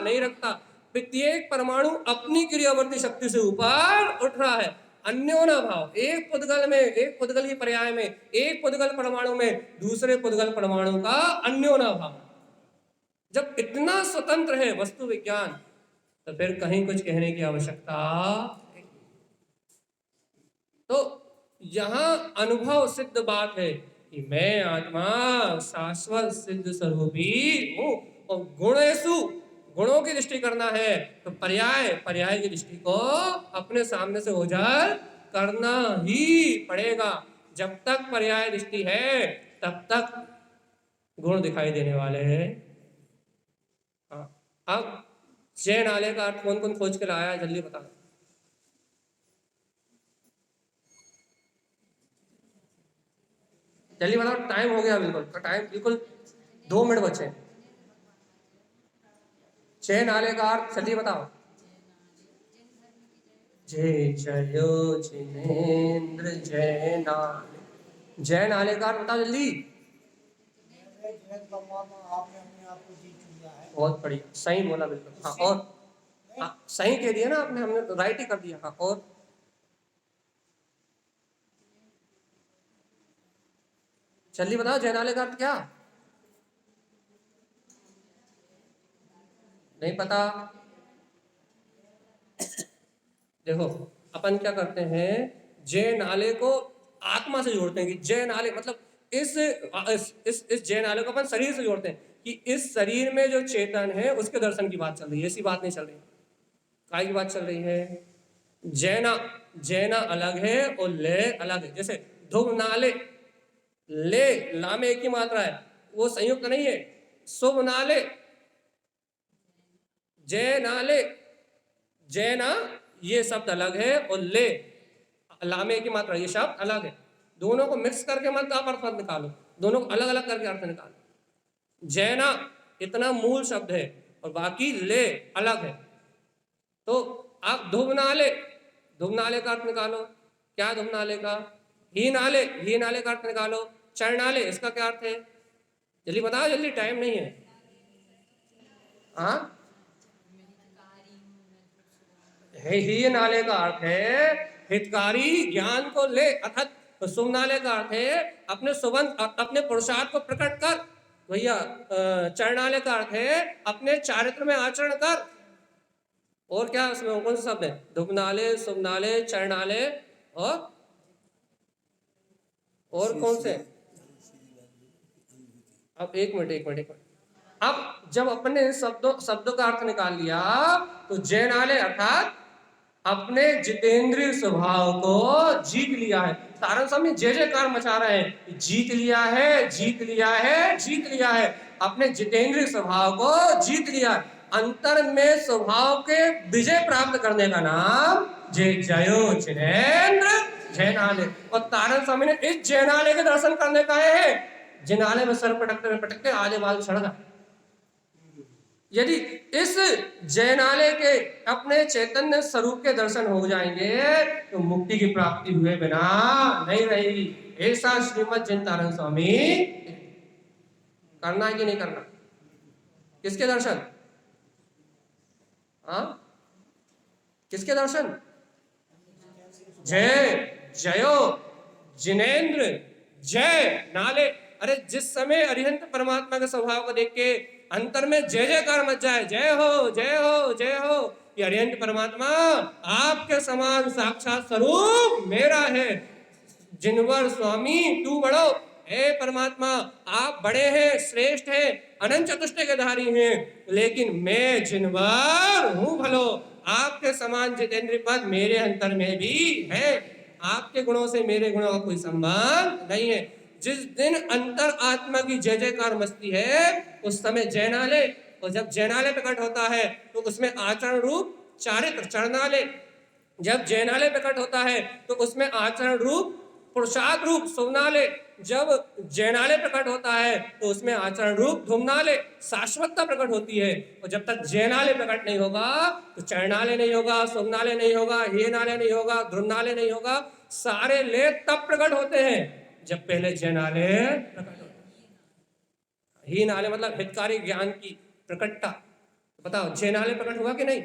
नहीं रखता। प्रत्येक परमाणु अपनी क्रियावर्ती शक्ति से ऊपर उठ रहा है। अन्योना भाव, एक पुद्गल में, एक पुद्गल की पर्याय में, एक पुद्गल परमाणु में दूसरे पुद्गल परमाणु का अन्योना भाव। जब इतना स्वतंत्र है वस्तु विज्ञान, तो फिर कहीं कुछ कहने की आवश्यकता। तो यहां अनुभव सिद्ध बात है कि मैं आत्मा शाश्वत सिद्ध स्वरूपी हूं। और गुणेषु, गुणों की दृष्टि करना है तो पर्याय की दृष्टि को अपने सामने से ओझल करना ही पड़ेगा। जब तक पर्याय दृष्टि है तब तक गुण दिखाई देने वाले हैं। हाँ, अब जय नाले का अर्थ कौन कौन खोज के लाया, जल्दी बता। जल्दी बताओ, टाइम हो गया, बिल्कुल टाइम, बिल्कुल 2 मिनट बचे। जय नाले का अर्थ जल्दी बताओ। जय जयो जिनेन्द्र जय नाले, जय नाले का अर्थ बताओ जल्दी। आपने अपने आप को जीत लिया है। बहुत बढ़िया, सही बोला बिल्कुल। हाँ, और हाँ, सही कह दिया ना आपने, हमने तो राइट ही कर दिया। हाँ, और जल्दी बताओ, जयनाले का अर्थ क्या? नहीं पता? देखो, अपन क्या करते हैं, जय नाले को आत्मा से जोड़ते हैं कि जय नाले मतलब इस जय नाले को अपन शरीर से जोड़ते हैं कि इस शरीर में जो चेतन है उसके दर्शन की बात चल रही है। ऐसी बात नहीं चल रही। काय की बात चल रही है? जैना, जैना अलग है और ले अलग है। जैसे धुव नाले, ले ला में एक ही मात्रा है, वो संयुक्त नहीं है। शुभ नाले, जय नाले, जैना ये शब्द अलग है, और ले ला में एक ही मात्रा, ये शब्द अलग है। दोनों को मिक्स करके मत आप अर्थ मत निकालो, दोनों को अलग अलग करके अर्थ निकालो। जैना इतना मूल शब्द है और बाकी ले अलग है। तो आप धुवनाले, धुवनाले का अर्थ निकालो। क्या धुवनाले का? ही नाले का अर्थ निकालो। चरणाले इसका क्या अर्थ है? जल्दी बताओ, जल्दी, टाइम नहीं है। हाँ, ही नाले का अर्थ है हितकारी, ज्ञान को ले। अर्थात शुभ नाले का अर्थ है अपने सुबंध, अपने पुरुषार्थ को प्रकट कर। भैया चरणाले का अर्थ है अपने चारित्र में आचरण कर। और क्या उसमें कौन से शब्द है? दुबनाले, शुभनाले, चरणाले और कौन से? अब एक मिनट। अब जब अपने शब्दों का अर्थ निकाल लिया तो जयनाले अर्थात अपने जितेंद्रिय स्वभाव को जीत लिया है। सारण स्वामी जय जयकार मचा रहे हैं, जीत लिया है, जीत लिया है, जीत लिया है। अपने जितेंद्रिय स्वभाव को जीत लिया है। अंतर में स्वभाव के विजय प्राप्त करने का नाम जय जयो जिनेन्द्र जयनाले। और तारण स्वामी ने इस जयनाले के दर्शन करने का है। जिनाले में सर पटकते आधे बाल सड़ गए। यदि इस जयनाले के अपने चैतन्य स्वरूप के दर्शन हो जाएंगे तो मुक्ति की प्राप्ति हुए बिना नहीं रहेगी। ऐसा श्रीमद् जिनतारण स्वामी। करना है कि नहीं करना? किसके दर्शन? हाँ, किसके दर्शन? जय जयो जिनेन्द्र जय नाले। अरे जिस समय अरिहंत परमात्मा के स्वभाव को देख के अंतर में जय जयकार मच जाए, जय हो जय हो जय हो, ये अरिहंत परमात्मा आपके समान साक्षात स्वरूप मेरा है। जिनवर स्वामी तू बड़ो, हे परमात्मा आप बड़े हैं, श्रेष्ठ हैं, अनंत चतुष्टय के धारी हैं, लेकिन मैं जिनवर हूँ भलो। आपके समान जितेंद्र पद मेरे अंतर में भी है। आपके गुणों से मेरे गुणों का कोई संबंध नहीं है। जिस दिन अंतर आत्मा की जय जयकार मस्ती है उस समय जयनाले, और जब जयनाले प्रकट होता है तो उसमें आचरण रूप चारित्र चरणाले, जब जयनाले प्रकट होता है तो उसमें आचरण रूप पुरुषार्थ रूप शुभनाले, जब जयनाले प्रकट होता है तो उसमें आचरण रूप धूमनाले शाश्वतता प्रकट होती है। और जब तक जयनाले प्रकट नहीं होगा तो चरणाले नहीं होगा, शुभनाले नहीं होगा, हे नाले नहीं होगा, ध्रुवनाले नहीं होगा। सारे ले तब प्रकट होते हैं जब पहले जयनाले प्रकट होते हैं। ही नाले मतलब हितकारी ज्ञान की प्रकटता। तो बताओ जयनाले प्रकट हुआ कि नहीं?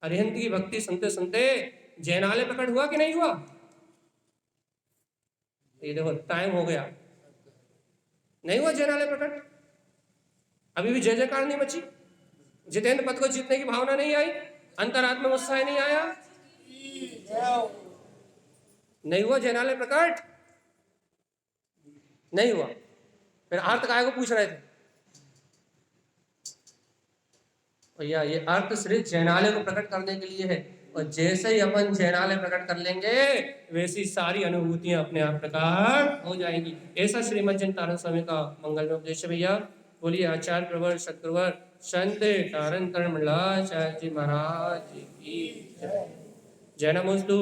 अरिहंत की भक्ति सुनते सुनते जयनाले प्रकट हुआ कि नहीं हुआ? ये देखो टाइम हो गया, नहीं हुआ जयनाले प्रकट। अभी भी जय जयकार नहीं मची, जितेंद्र पद को जीतने की भावना नहीं आई, अंतरात्मा में उत्साह नहीं आया, नहीं हुआ जयनाले प्रकट, नहीं हुआ। फिर अर्थ काय को पूछ रहे थे भैया? ये अर्थ सिर्फ जयनाले को प्रकट करने के लिए है। और जैसे ही अपन जयनाले प्रकट कर लेंगे वैसी सारी अनुभूतियां अपने आप प्रकट हो जाएंगी। ऐसा श्रीमद् जिनतारण स्वामी का मंगल में उपदेश है। भैया बोलिए आचार्य प्रवर सतगुरुवर संत तारण तरणमलाचार्य जी महाराज की जय। जय नमोस्तु।